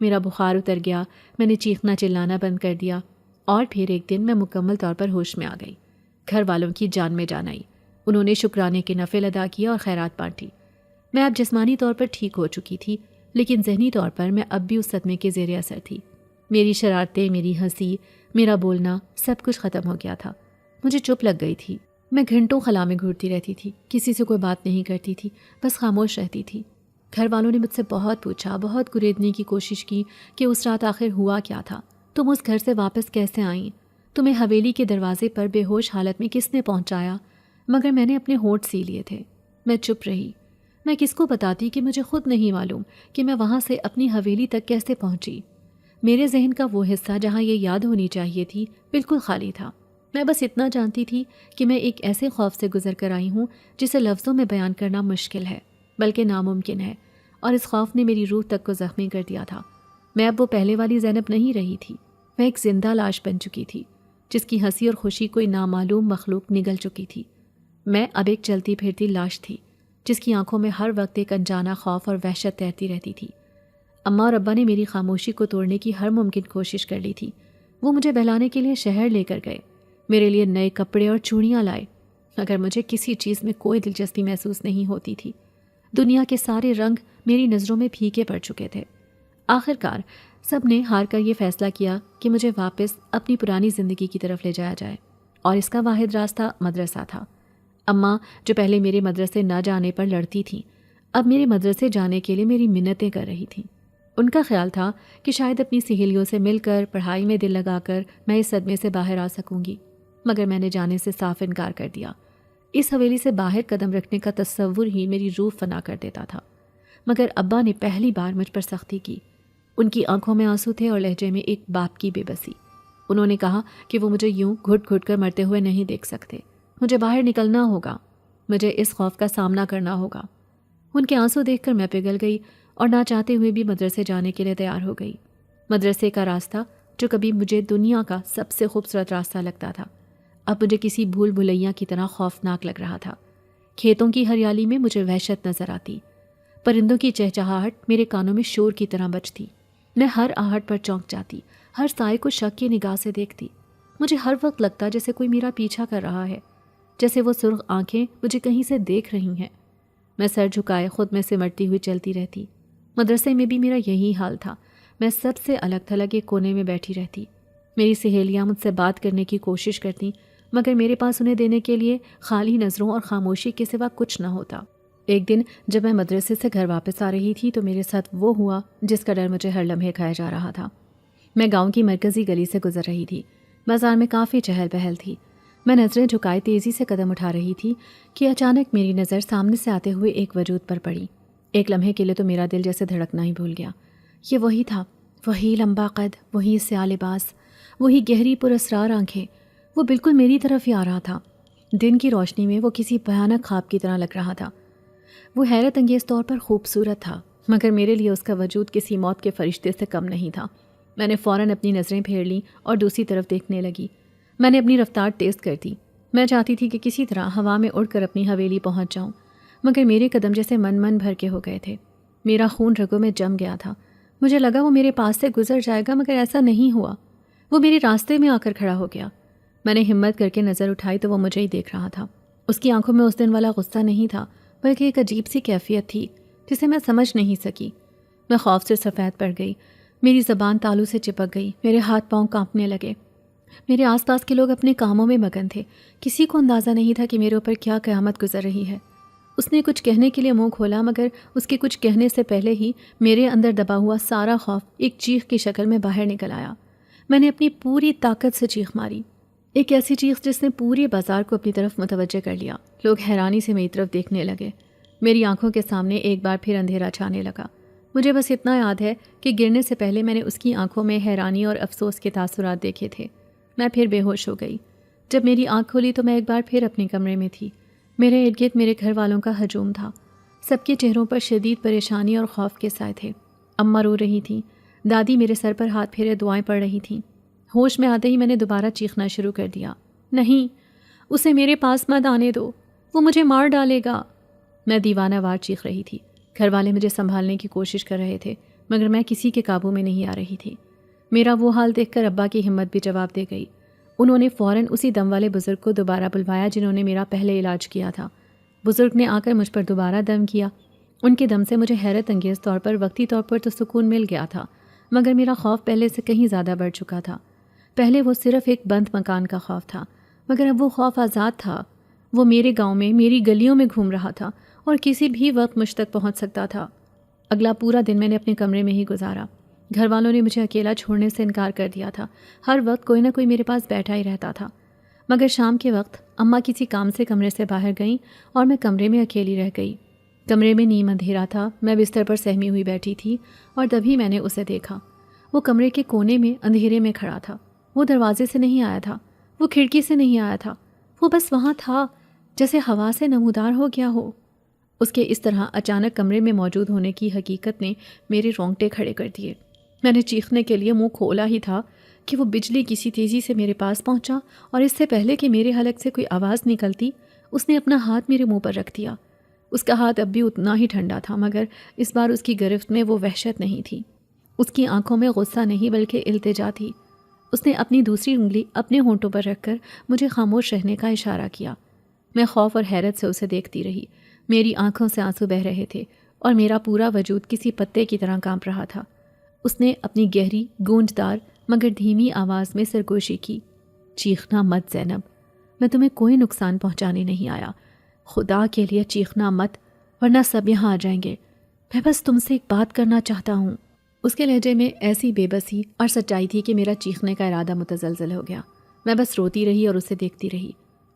S1: میرا بخار اتر گیا، میں نے چیخنا چلانا بند کر دیا، اور پھر ایک دن میں مکمل طور پر ہوش میں آ گئی۔ گھر والوں کی جان میں جان آئی۔ انہوں نے شکرانے کے نفل ادا کیا اور خیرات بانٹی۔ میں اب جسمانی طور پر ٹھیک ہو چکی تھی، لیکن ذہنی طور پر میں اب بھی اس صدمے کے زیر اثر تھی۔ میری شرارتیں، میری ہنسی، میرا بولنا، سب کچھ ختم ہو گیا تھا۔ مجھے چپ لگ گئی تھی۔ میں گھنٹوں خلا میں گھورتی رہتی تھی، کسی سے کوئی بات نہیں کرتی تھی، بس خاموش رہتی تھی۔ گھر والوں نے مجھ سے بہت پوچھا، بہت گریدنے کی کوشش کی کہ اس رات آخر ہوا کیا تھا، تم اس گھر سے واپس کیسے آئیں، تمہیں حویلی کے دروازے پر بے ہوش حالت میں کس نے پہنچایا؟ مگر میں نے اپنے ہونٹ سی لیے تھے۔ میں چپ رہی۔ میں کس کو بتاتی کہ مجھے خود نہیں معلوم کہ میں وہاں سے اپنی حویلی تک کیسے پہنچی۔ میرے ذہن کا وہ حصہ جہاں یہ یاد ہونی چاہیے تھی بالکل خالی تھا۔ میں بس اتنا جانتی تھی کہ میں ایک ایسے خوف سے گزر کر آئی ہوں جسے لفظوں میں بیان کرنا مشکل ہے، بلکہ ناممکن ہے، اور اس خوف نے میری روح تک کو زخمی کر دیا تھا۔ میں اب وہ پہلے والی زینب نہیں رہی تھی۔ میں ایک زندہ لاش بن چکی تھی، جس کی ہنسی اور خوشی کوئی نامعلوم مخلوق نگل چکی تھی۔ میں اب ایک چلتی پھرتی لاش تھی، جس کی آنکھوں میں ہر وقت ایک انجانا خوف اور وحشت تیرتی رہتی تھی۔ اماں اور ابا نے میری خاموشی کو توڑنے کی ہر ممکن کوشش کر لی تھی۔ وہ مجھے بہلانے کے لیے شہر لے کر گئے، میرے لیے نئے کپڑے اور چوڑیاں لائے، مگر مجھے کسی چیز میں کوئی دلچسپی محسوس نہیں ہوتی تھی۔ دنیا کے سارے رنگ میری نظروں میں پھیکے پڑ چکے تھے۔ آخر کار سب نے ہار کر یہ فیصلہ کیا کہ مجھے واپس اپنی پرانی زندگی کی طرف لے جایا جائے، اور اس کا واحد راستہ مدرسہ تھا۔ اماں جو پہلے میرے مدرسے نہ جانے پر لڑتی تھیں، اب میرے مدرسے جانے کے لیے میری منتیں کر رہی تھیں۔ ان کا خیال تھا کہ شاید اپنی سہیلیوں سے مل کر پڑھائی میں دل لگا کر میں اس صدمے سے باہر آ سکوں گی، مگر میں نے جانے سے صاف انکار کر دیا۔ اس حویلی سے باہر قدم رکھنے کا تصور ہی میری روح فنا کر دیتا تھا۔ مگر ابا نے پہلی بار مجھ پر سختی کی۔ ان کی آنکھوں میں آنسو تھے اور لہجے میں ایک باپ کی بے بسی۔ انہوں نے کہا کہ وہ مجھے یوں گھٹ گھٹ کر مرتے ہوئے نہیں دیکھ سکتے، مجھے باہر نکلنا ہوگا، مجھے اس خوف کا سامنا کرنا ہوگا۔ ان کے آنسو دیکھ کر میں پگھل گئی اور نہ چاہتے ہوئے بھی مدرسے جانے کے لیے تیار ہو گئی۔ مدرسے کا راستہ جو کبھی مجھے دنیا کا سب سے خوبصورت راستہ لگتا تھا، اب مجھے کسی بھول بھلیا کی طرح خوفناک لگ رہا تھا۔ کھیتوں کی ہریالی میں مجھے وحشت نظر آتی، پرندوں کی چہچہاہٹ میرے کانوں میں شور کی طرح بجتی۔ میں ہر آہٹ پر چونک جاتی، ہر سائے کو شک کی نگاہ سے دیکھتی۔ مجھے ہر وقت لگتا جیسے کوئی میرا پیچھا کر رہا ہے، جیسے وہ سرخ آنکھیں مجھے کہیں سے دیکھ رہی ہیں۔ میں سر جھکائے خود میں سمٹتی ہوئی چلتی رہتی۔ مدرسے میں بھی میرا یہی حال تھا۔ میں سب سے الگ تھلگ ایک کونے میں بیٹھی رہتی۔ میری سہیلیاں مجھ سے بات کرنے کی کوشش کرتیں، مگر میرے پاس انہیں دینے کے لیے خالی نظروں اور خاموشی کے سوا کچھ نہ ہوتا۔ ایک دن جب میں مدرسے سے گھر واپس آ رہی تھی تو میرے ساتھ وہ ہوا جس کا ڈر مجھے ہر لمحے کھایا جا رہا تھا۔ میں گاؤں کی مرکزی گلی سے گزر رہی تھی۔ بازار میں کافی چہل پہل تھی۔ میں نظریں جھکائے تیزی سے قدم اٹھا رہی تھی کہ اچانک میری نظر سامنے سے آتے ہوئے ایک وجود پر پڑی۔ ایک لمحے کے لیے تو میرا دل جیسے دھڑکنا ہی بھول گیا۔ یہ وہی تھا، وہی لمبا قد، وہی سیاہ لباس، وہی گہری پراسرار آنکھیں۔ وہ بالکل میری طرف ہی آ رہا تھا۔ دن کی روشنی میں وہ کسی بھیانک خواب کی طرح لگ رہا تھا۔ وہ حیرت انگیز طور پر خوبصورت تھا، مگر میرے لیے اس کا وجود کسی موت کے فرشتے سے کم نہیں تھا۔ میں نے فوراً اپنی نظریں پھیر لیں اور دوسری طرف دیکھنے لگی۔ میں نے اپنی رفتار تیز کر دی۔ میں چاہتی تھی کہ کسی طرح ہوا میں اڑ کر اپنی حویلی پہنچ جاؤں، مگر میرے قدم جیسے من بھر کے ہو گئے تھے۔ میرا خون رگوں میں جم گیا تھا۔ مجھے لگا وہ میرے پاس سے گزر جائے گا، مگر ایسا نہیں ہوا۔ وہ میرے راستے میں آ کر کھڑا ہو گیا۔ میں نے ہمت کر کے نظر اٹھائی تو وہ مجھے ہی دیکھ رہا تھا۔ اس کی آنکھوں میں اس دن والا غصہ نہیں تھا، بلکہ ایک عجیب سی کیفیت تھی جسے میں سمجھ نہیں سکی۔ میں خوف سے سفید پڑ گئی، میری زبان تالو سے چپک گئی، میرے ہاتھ پاؤں کانپنے لگے۔ میرے آس پاس کے لوگ اپنے کاموں میں مگن تھے، کسی کو اندازہ نہیں تھا کہ میرے اوپر کیا قیامت گزر رہی ہے۔ اس نے کچھ کہنے کے لیے منہ کھولا، مگر اس کے کچھ کہنے سے پہلے ہی میرے اندر دبا ہوا سارا خوف ایک چیخ کی شکل میں باہر نکل آیا۔ میں نے اپنی پوری طاقت سے چیخ ماری، ایک ایسی چیخ جس نے پورے بازار کو اپنی طرف متوجہ کر لیا۔ لوگ حیرانی سے میری طرف دیکھنے لگے۔ میری آنکھوں کے سامنے ایک بار پھر اندھیرا چھانے لگا۔ مجھے بس اتنا یاد ہے کہ گرنے سے پہلے میں نے اس کی آنکھوں میں حیرانی اور افسوس کے تاثرات دیکھے تھے۔ میں پھر بے ہوش ہو گئی۔ جب میری آنکھ کھولی تو میں ایک بار پھر اپنے کمرے میں تھی۔ میرے ارد گرد میرے گھر والوں کا ہجوم تھا۔ سب کے چہروں پر شدید پریشانی اور خوف کے سائے تھے۔ اماں رو رہی تھیں، دادی میرے سر پر ہاتھ پھیرے دعائیں پڑھ رہی تھیں۔ ہوش میں آتے ہی میں نے دوبارہ چیخنا شروع کر دیا، نہیں، اسے میرے پاس مت آنے دو، وہ مجھے مار ڈالے گا۔ میں دیوانہ وار چیخ رہی تھی۔ گھر والے مجھے سنبھالنے کی کوشش کر رہے تھے، مگر میں کسی کے قابو میں نہیں آ رہی تھی۔ میرا وہ حال دیکھ کر ابا کی ہمت بھی جواب دے گئی۔ انہوں نے فوراً اسی دم والے بزرگ کو دوبارہ بلوایا جنہوں نے میرا پہلے علاج کیا تھا۔ بزرگ نے آ کر مجھ پر دوبارہ دم کیا۔ ان کے دم سے مجھے حیرت انگیز طور پر وقتی طور پر تو سکون مل گیا تھا، مگر میرا خوف پہلے سے کہیں زیادہ بڑھ چکا تھا۔ پہلے وہ صرف ایک بند مکان کا خوف تھا، مگر اب وہ خوف آزاد تھا۔ وہ میرے گاؤں میں، میری گلیوں میں گھوم رہا تھا اور کسی بھی وقت مجھ تک پہنچ سکتا تھا۔ اگلا پورا دن میں نے اپنے کمرے میں ہی گزارا۔ گھر والوں نے مجھے اکیلا چھوڑنے سے انکار کر دیا تھا۔ ہر وقت کوئی نہ کوئی میرے پاس بیٹھا ہی رہتا تھا، مگر شام کے وقت اماں کسی کام سے کمرے سے باہر گئیں اور میں کمرے میں اکیلی رہ گئی۔ کمرے میں نیم اندھیرا تھا۔ میں بستر پر سہمی ہوئی بیٹھی تھی اور تبھی میں نے اسے دیکھا۔ وہ کمرے کے کونے میں اندھیرے میں کھڑا تھا۔ وہ دروازے سے نہیں آیا تھا، وہ کھڑکی سے نہیں آیا تھا، وہ بس وہاں تھا، جیسے ہوا سے نمودار ہو گیا ہو۔ اس کے اس طرح اچانک کمرے میں موجود ہونے کی حقیقت نے میرے رونگٹے کھڑے کر دیے۔ میں نے چیخنے کے لیے منہ کھولا ہی تھا کہ وہ بجلی کسی تیزی سے میرے پاس پہنچا اور اس سے پہلے کہ میرے حلق سے کوئی آواز نکلتی، اس نے اپنا ہاتھ میرے منہ پر رکھ دیا۔ اس کا ہاتھ اب بھی اتنا ہی ٹھنڈا تھا، مگر اس بار اس کی گرفت میں وہ وحشت نہیں تھی۔ اس کی آنکھوں میں غصہ نہیں بلکہ التجا تھی۔ اس نے اپنی دوسری انگلی اپنے ہونٹوں پر رکھ کر مجھے خاموش رہنے کا اشارہ کیا۔ میں خوف اور حیرت سے اسے دیکھتی رہی۔ میری آنکھوں سے آنسو بہہ رہے تھے اور میرا پورا وجود کسی پتے کی طرح کانپ رہا تھا۔ اس نے اپنی گہری، گونجدار مگر دھیمی آواز میں سرگوشی کی، چیخنا مت زینب، میں تمہیں کوئی نقصان پہنچانے نہیں آیا، خدا کے لیے چیخنا مت ورنہ سب یہاں آ جائیں گے، میں بس تم سے ایک بات کرنا چاہتا ہوں۔ اس کے لہجے میں ایسی بے بسی اور سچائی تھی کہ میرا چیخنے کا ارادہ متزلزل ہو گیا۔ میں بس روتی رہی اور اسے دیکھتی رہی۔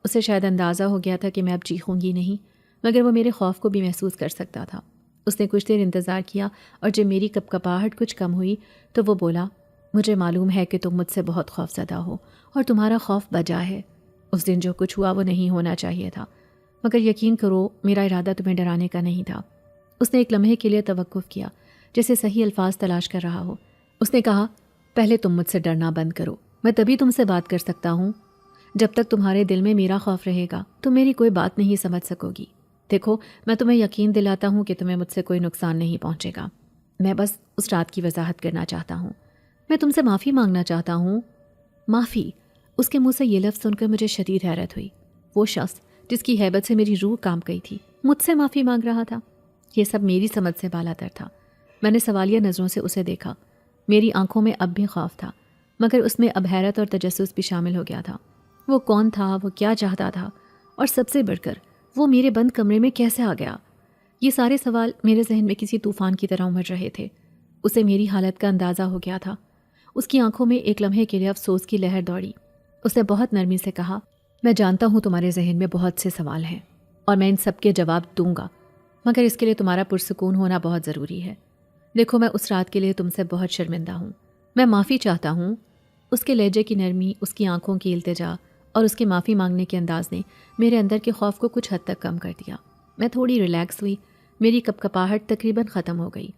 S1: اسے شاید اندازہ ہو گیا تھا کہ میں اب چیخوں گی نہیں، مگر وہ میرے خوف کو بھی محسوس کر سکتا تھا۔ اس نے کچھ دیر انتظار کیا اور جب میری کپکپاہٹ کچھ کم ہوئی تو وہ بولا، مجھے معلوم ہے کہ تم مجھ سے بہت خوف زدہ ہو اور تمہارا خوف بجا ہے۔ اس دن جو کچھ ہوا وہ نہیں ہونا چاہیے تھا، مگر یقین کرو میرا ارادہ تمہیں ڈرانے کا نہیں تھا۔ اس نے ایک لمحے کے لیے توقف کیا، جیسے صحیح الفاظ تلاش کر رہا ہو۔ اس نے کہا، پہلے تم مجھ سے ڈرنا بند کرو، میں تبھی تم سے بات کر سکتا ہوں۔ جب تک تمہارے دل میں میرا خوف رہے گا تم میری کوئی بات نہیں سمجھ سکو گی۔ دیکھو، میں تمہیں یقین دلاتا ہوں کہ تمہیں مجھ سے کوئی نقصان نہیں پہنچے گا. میں بس اس رات کی وضاحت کرنا چاہتا ہوں. میں تم سے معافی مانگنا چاہتا ہوں. معافی؟ اس کے منہ سے یہ لفظ سن کر مجھے شدید حیرت ہوئی. وہ شخص جس کی ہیبت سے میری روح کانپ گئی تھی مجھ سے معافی مانگ رہا تھا. یہ سب میری سمجھ سے بالاتر تھا. میں نے سوالیہ نظروں سے اسے دیکھا. میری آنکھوں میں اب بھی خوف تھا، مگر اس میں اب حیرت اور تجسس بھی شامل ہو گیا تھا. وہ کون تھا؟ وہ کیا چاہتا تھا؟ اور سب سے بڑھ کر وہ میرے بند کمرے میں کیسے آ گیا؟ یہ سارے سوال میرے ذہن میں کسی طوفان کی طرح امڑ رہے تھے. اسے میری حالت کا اندازہ ہو گیا تھا. اس کی آنکھوں میں ایک لمحے کے لیے افسوس کی لہر دوڑی. اس نے بہت نرمی سے کہا، میں جانتا ہوں تمہارے ذہن میں بہت سے سوال ہیں اور میں ان سب کے جواب دوں گا، مگر اس کے لیے تمہارا پرسکون ہونا بہت ضروری ہے. دیکھو، میں اس رات کے لیے تم سے بہت شرمندہ ہوں. میں معافی چاہتا ہوں. اس کے لہجے کی نرمی، اس کی آنکھوں کی التجا اور اس کے معافی مانگنے کے انداز نے میرے اندر کے خوف کو کچھ حد تک کم کر دیا. میں تھوڑی ریلیکس ہوئی. میری کپکپاہٹ تقریباً ختم ہو گئی.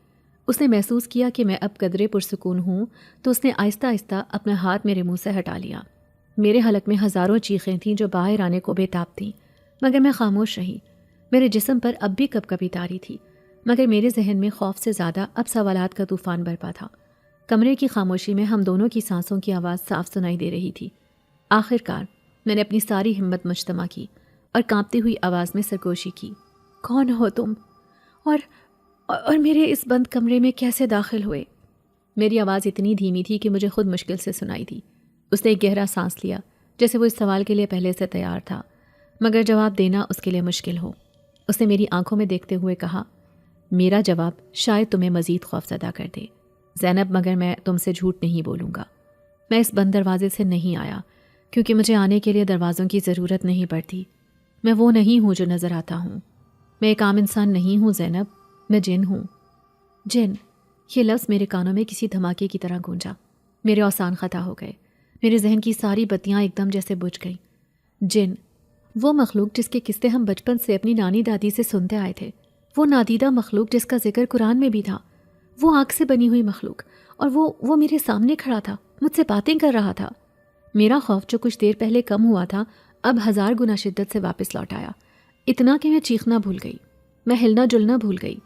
S1: اس نے محسوس کیا کہ میں اب قدرے پرسکون ہوں تو اس نے آہستہ آہستہ اپنا ہاتھ میرے منہ سے ہٹا لیا. میرے حلق میں ہزاروں چیخیں تھیں جو باہر آنے کو بے تاب تھیں، مگر میں خاموش رہی. میرے جسم پر اب بھی کپکپی طاری تھی، مگر میرے ذہن میں خوف سے زیادہ اب سوالات کا طوفان برپا تھا. کمرے کی خاموشی میں ہم دونوں کی سانسوں کی آواز صاف سنائی دے رہی تھی. آخر کار میں نے اپنی ساری ہمت مجتمع کی اور کانپتی ہوئی آواز میں سرگوشی کی، کون ہو تم؟ اور میرے اس بند کمرے میں کیسے داخل ہوئے؟ میری آواز اتنی دھیمی تھی کہ مجھے خود مشکل سے سنائی دی. اس نے ایک گہرا سانس لیا، جیسے وہ اس سوال کے لیے پہلے سے تیار تھا، مگر جواب دینا اس کے لیے مشکل ہو. اس نے میری آنکھوں میں دیکھتے ہوئے کہا، میرا جواب شاید تمہیں مزید خوفزدہ کر دے زینب، مگر میں تم سے جھوٹ نہیں بولوں گا. میں اس بند دروازے سے نہیں آیا، کیونکہ مجھے آنے کے لیے دروازوں کی ضرورت نہیں پڑتی. میں وہ نہیں ہوں جو نظر آتا ہوں. میں ایک عام انسان نہیں ہوں زینب، میں جن ہوں. جن؟ یہ لفظ میرے کانوں میں کسی دھماکے کی طرح گونجا. میرے اوسان خطا ہو گئے. میرے ذہن کی ساری بتیاں ایک دم جیسے بجھ گئیں. جن، وہ مخلوق جس کے قصے ہم بچپن سے اپنی نانی دادی سے سنتے آئے تھے. وہ نادیدہ مخلوق جس کا ذکر قرآن میں بھی تھا. وہ آنکھ سے بنی ہوئی مخلوق، اور وہ میرے سامنے کھڑا تھا، مجھ سے باتیں کر رہا تھا. میرا خوف جو کچھ دیر پہلے کم ہوا تھا اب 1000 گنا شدت سے واپس لوٹ آیا. اتنا کہ میں چیخنا بھول گئی. میں ہلنا جلنا بھول گئی.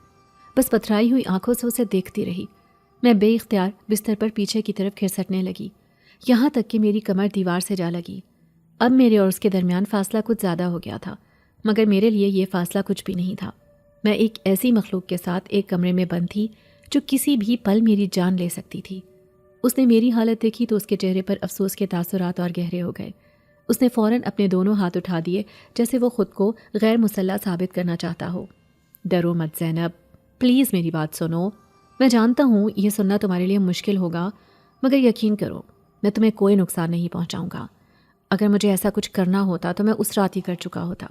S1: بس پتھرائی ہوئی آنکھوں سے اسے دیکھتی رہی. میں بے اختیار بستر پر پیچھے کی طرف کھرسٹنے لگی، یہاں تک کہ میری کمر دیوار سے جا لگی. اب میرے اور اس کے درمیان فاصلہ کچھ زیادہ ہو گیا تھا، مگر میرے لیے یہ فاصلہ کچھ بھی نہیں تھا. میں ایک ایسی مخلوق کے ساتھ ایک کمرے میں بند تھی جو کسی بھی پل میری جان لے سکتی تھی. اس نے میری حالت دیکھی تو اس کے چہرے پر افسوس کے تاثرات اور گہرے ہو گئے. اس نے فوراً اپنے دونوں ہاتھ اٹھا دیے، جیسے وہ خود کو غیر مسلح ثابت کرنا چاہتا ہو. ڈرو مت زینب، پلیز میری بات سنو. میں جانتا ہوں یہ سننا تمہارے لیے مشکل ہوگا، مگر یقین کرو میں تمہیں کوئی نقصان نہیں پہنچاؤں گا. اگر مجھے ایسا کچھ کرنا ہوتا تو میں اس رات ہی کر چکا ہوتا.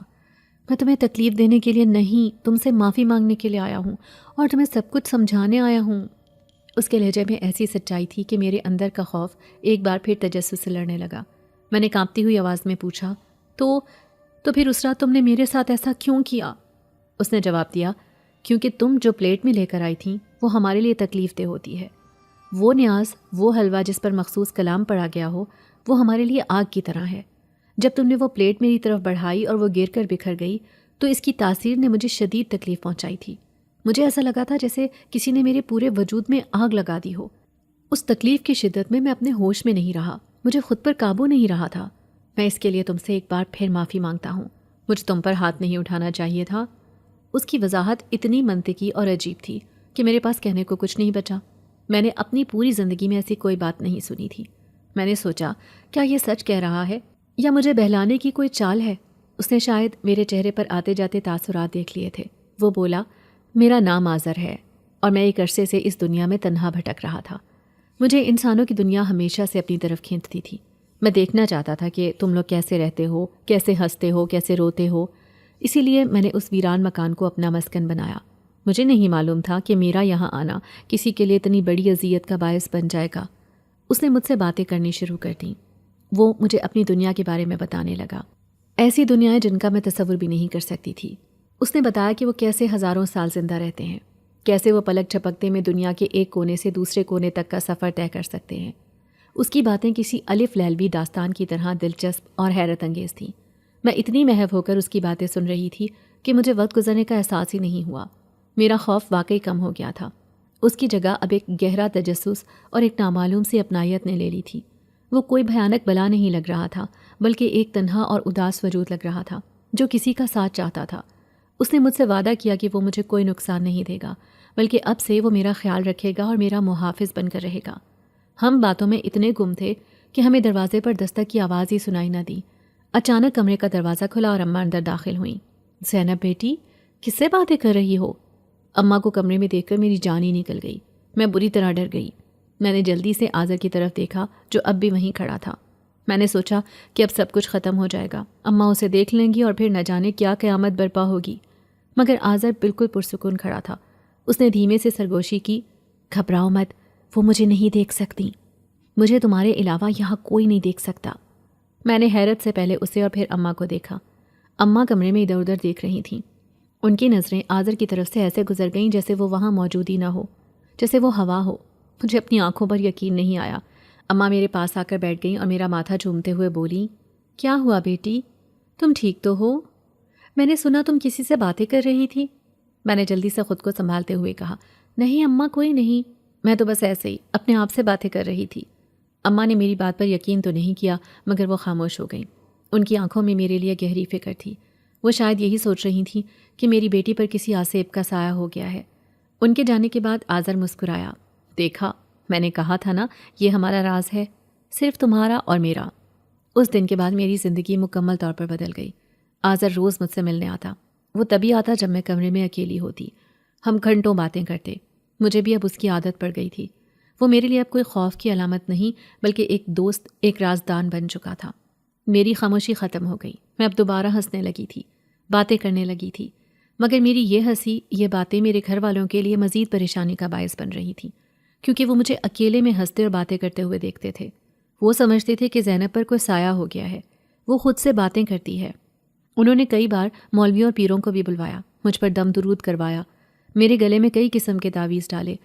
S1: میں تمہیں تکلیف دینے کے لیے نہیں، تم سے معافی مانگنے کے لیے آیا ہوں اور تمہیں سب کچھ سمجھانے آیا ہوں. اس کے لہجے میں ایسی سچائی تھی کہ میرے اندر کا خوف ایک بار پھر تجسس سے لڑنے لگا. میں نے کانپتی ہوئی آواز میں پوچھا، تو پھر اس رات تم نے میرے ساتھ ایسا کیوں کیا؟ اس نے جواب دیا، کیونکہ تم جو پلیٹ میں لے کر آئی تھیں وہ ہمارے لیے تکلیف دہ ہوتی ہے. وہ نیاز، وہ حلوہ جس پر مخصوص کلام پڑا گیا ہو، وہ ہمارے لیے آگ کی طرح ہے. جب تم نے وہ پلیٹ میری طرف بڑھائی اور وہ گر کر بکھر گئی تو اس کی تاثیر نے مجھے شدید تکلیف پہنچائی تھی. مجھے ایسا لگا تھا جیسے کسی نے میرے پورے وجود میں آگ لگا دی ہو. اس تکلیف کی شدت میں اپنے ہوش میں نہیں رہا، مجھے خود پر قابو نہیں رہا تھا. میں اس کے لیے تم سے ایک بار پھر معافی مانگتا ہوں. مجھے تم پر ہاتھ نہیں اٹھانا چاہیے تھا. اس کی وضاحت اتنی منطقی اور عجیب تھی کہ میرے پاس کہنے کو کچھ نہیں بچا. میں نے اپنی پوری زندگی میں ایسی کوئی بات نہیں سنی تھی. میں نے سوچا، کیا یہ سچ کہہ رہا ہے یا مجھے بہلانے کی کوئی چال ہے؟ اس نے شاید میرے چہرے پر آتے جاتے تاثرات دیکھ لیے تھے. وہ بولا، میرا نام آذر ہے اور میں ایک عرصے سے اس دنیا میں تنہا بھٹک رہا تھا. مجھے انسانوں کی دنیا ہمیشہ سے اپنی طرف کھینچتی تھی. میں دیکھنا چاہتا تھا کہ تم لوگ کیسے رہتے ہو، کیسے ہنستے ہو، کیسے روتے ہو. اسی لیے میں نے اس ویران مکان کو اپنا مسکن بنایا. مجھے نہیں معلوم تھا کہ میرا یہاں آنا کسی کے لیے اتنی بڑی اذیت کا باعث بن جائے گا. اس نے مجھ سے باتیں کرنی شروع کر دیں. وہ مجھے اپنی دنیا کے بارے میں بتانے لگا، ایسی دنیایں جن کا میں تصور بھی نہیں کر سکتی تھی. اس نے بتایا کہ وہ کیسے ہزاروں سال زندہ رہتے ہیں، کیسے وہ پلک جھپکتے میں دنیا کے ایک کونے سے دوسرے کونے تک کا سفر طے کر سکتے ہیں. اس کی باتیں کسی الف لیلوی داستان کی طرح دلچسپ اور حیرت انگیز تھیں. میں اتنی محو ہو کر اس کی باتیں سن رہی تھی کہ مجھے وقت گزرنے کا احساس ہی نہیں ہوا۔ میرا خوف واقعی کم ہو گیا تھا۔ اس کی جگہ اب ایک گہرا تجسس اور ایک نامعلوم سی اپنائیت نے لے لی تھی۔ وہ کوئی بھیانک بلا نہیں لگ رہا تھا، بلکہ ایک تنہا اور اداس وجود لگ رہا تھا جو کسی کا ساتھ چاہتا تھا۔ اس نے مجھ سے وعدہ کیا کہ وہ مجھے کوئی نقصان نہیں دے گا، بلکہ اب سے وہ میرا خیال رکھے گا اور میرا محافظ بن کر رہے گا۔ ہم باتوں میں اتنے گم تھے کہ ہمیں دروازے پر دستک کی آواز ہی سنائی نہ دی۔ اچانک کمرے کا دروازہ کھلا اور اماں اندر داخل ہوئیں۔ زینب بیٹی، کس سے باتیں کر رہی ہو؟ اماں کو کمرے میں دیکھ کر میری جان ہی نکل گئی۔ میں بری طرح ڈر گئی۔ میں نے جلدی سے آذر کی طرف دیکھا جو اب بھی وہیں کھڑا تھا۔ میں نے سوچا کہ اب سب کچھ ختم ہو جائے گا، اماں اسے دیکھ لیں گی اور پھر نہ جانے کیا قیامت برپا ہوگی، مگر آذر بالکل پرسکون کھڑا تھا۔ اس نے دھیمے سے سرگوشی کی، گھبراؤ مت، وہ مجھے نہیں دیکھ سکتی، مجھے تمہارے علاوہ یہاں کوئی نہیں دیکھ سکتا۔ میں نے حیرت سے پہلے اسے اور پھر اماں کو دیکھا۔ اماں کمرے میں ادھر ادھر دیکھ رہی تھیں۔ ان کی نظریں آذر کی طرف سے ایسے گزر گئیں جیسے وہ وہاں موجود ہی نہ ہو، جیسے وہ ہوا ہو۔ مجھے اپنی آنکھوں پر یقین نہیں آیا۔ اماں میرے پاس آ کر بیٹھ گئیں اور میرا ماتھا چومتے ہوئے بولیں، کیا ہوا بیٹی، تم ٹھیک تو ہو؟ میں نے سنا تم کسی سے باتیں کر رہی تھی۔ میں نے جلدی سے خود کو سنبھالتے ہوئے کہا، نہیں اماں، کوئی نہیں، میں تو بس ایسے ہی اپنے آپ سے باتیں کر رہی تھی۔ اماں نے میری بات پر یقین تو نہیں کیا، مگر وہ خاموش ہو گئیں۔ ان کی آنکھوں میں میرے لیے گہری فکر تھی۔ وہ شاید یہی سوچ رہی تھیں کہ میری بیٹی پر کسی آسیب کا سایہ ہو گیا ہے۔ ان کے جانے کے بعد آذر مسکرایا۔ دیکھا، میں نے کہا تھا نا، یہ ہمارا راز ہے، صرف تمہارا اور میرا۔ اس دن کے بعد میری زندگی مکمل طور پر بدل گئی۔ آذر روز مجھ سے ملنے آتا۔ وہ تبھی آتا جب میں کمرے میں اکیلی ہوتی۔ ہم گھنٹوں باتیں کرتے۔ مجھے بھی اب اس کی عادت پڑ گئی تھی۔ وہ میرے لیے اب کوئی خوف کی علامت نہیں، بلکہ ایک دوست، ایک رازدان بن چکا تھا۔ میری خاموشی ختم ہو گئی۔ میں اب دوبارہ ہنسنے لگی تھی، باتیں کرنے لگی تھی، مگر میری یہ ہنسی، یہ باتیں میرے گھر والوں کے لیے مزید پریشانی کا باعث بن رہی تھیں، کیونکہ وہ مجھے اکیلے میں ہنستے اور باتیں کرتے ہوئے دیکھتے تھے۔ وہ سمجھتے تھے کہ زینب پر کوئی سایہ ہو گیا ہے، وہ خود سے باتیں کرتی ہے۔ انہوں نے کئی بار مولویوں اور پیروں کو بھی بلوایا، مجھ پر دم درود کروایا، میرے گلے میں کئی قسم کے تعویذ ڈالے،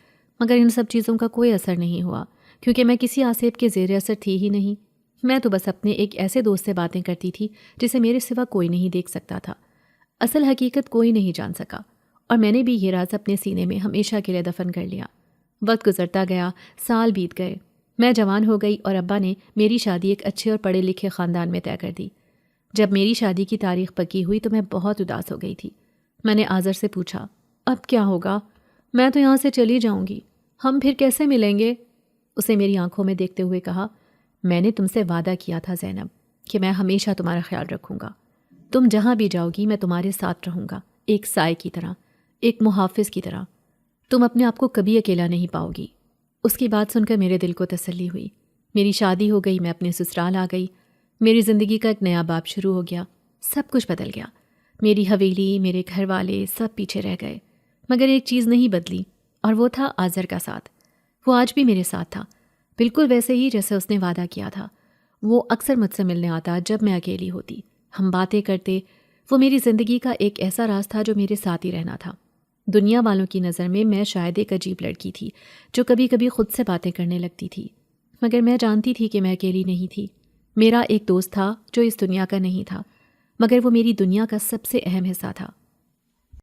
S1: مگر ان سب چیزوں کا کوئی اثر نہیں ہوا، کیونکہ میں کسی آسیب کے زیر اثر تھی ہی نہیں۔ میں تو بس اپنے ایک ایسے دوست سے باتیں کرتی تھی جسے میرے سوا کوئی نہیں دیکھ سکتا تھا۔ اصل حقیقت کوئی نہیں جان سکا، اور میں نے بھی یہ راز اپنے سینے میں ہمیشہ کے لیے دفن کر لیا۔ وقت گزرتا گیا، سال بیت گئے، میں جوان ہو گئی اور ابا نے میری شادی ایک اچھے اور پڑھے لکھے خاندان میں طے کر دی۔ جب میری شادی کی تاریخ پکی ہوئی تو میں بہت اداس ہو گئی تھی۔ میں نے آذر سے پوچھا، اب کیا ہوگا؟ میں تو یہاں سے چلی جاؤں گی، ہم پھر کیسے ملیں گے؟ اسے میری آنکھوں میں دیکھتے ہوئے کہا، میں نے تم سے وعدہ کیا تھا زینب کہ میں ہمیشہ تمہارا خیال رکھوں گا۔ تم جہاں بھی جاؤ گی میں تمہارے ساتھ رہوں گا، ایک سائے کی طرح، ایک محافظ کی طرح۔ تم اپنے آپ کو کبھی اکیلا نہیں پاؤ گی۔ اس کی بات سن کر میرے دل کو تسلی ہوئی۔ میری شادی ہو گئی، میں اپنے سسرال آ گئی، میری زندگی کا ایک نیا باب شروع ہو گیا، سب کچھ بدل گیا۔ میری حویلی، میرے گھر والے سب پیچھے رہ گئے، مگر ایک چیز نہیں بدلی، اور وہ تھا آذر کا ساتھ۔ وہ آج بھی میرے ساتھ تھا، بالکل ویسے ہی جیسے اس نے وعدہ کیا تھا۔ وہ اکثر مجھ سے ملنے آتا جب میں اکیلی ہوتی، ہم باتیں کرتے۔ وہ میری زندگی کا ایک ایسا راز تھا جو میرے ساتھ ہی رہنا تھا۔ دنیا والوں کی نظر میں شاید ایک عجیب لڑکی تھی جو کبھی کبھی خود سے باتیں کرنے لگتی تھی، مگر میں جانتی تھی کہ میں اکیلی نہیں تھی۔ میرا ایک دوست تھا جو اس دنیا کا نہیں تھا، مگر وہ میری دنیا کا سب سے اہم حصہ تھا۔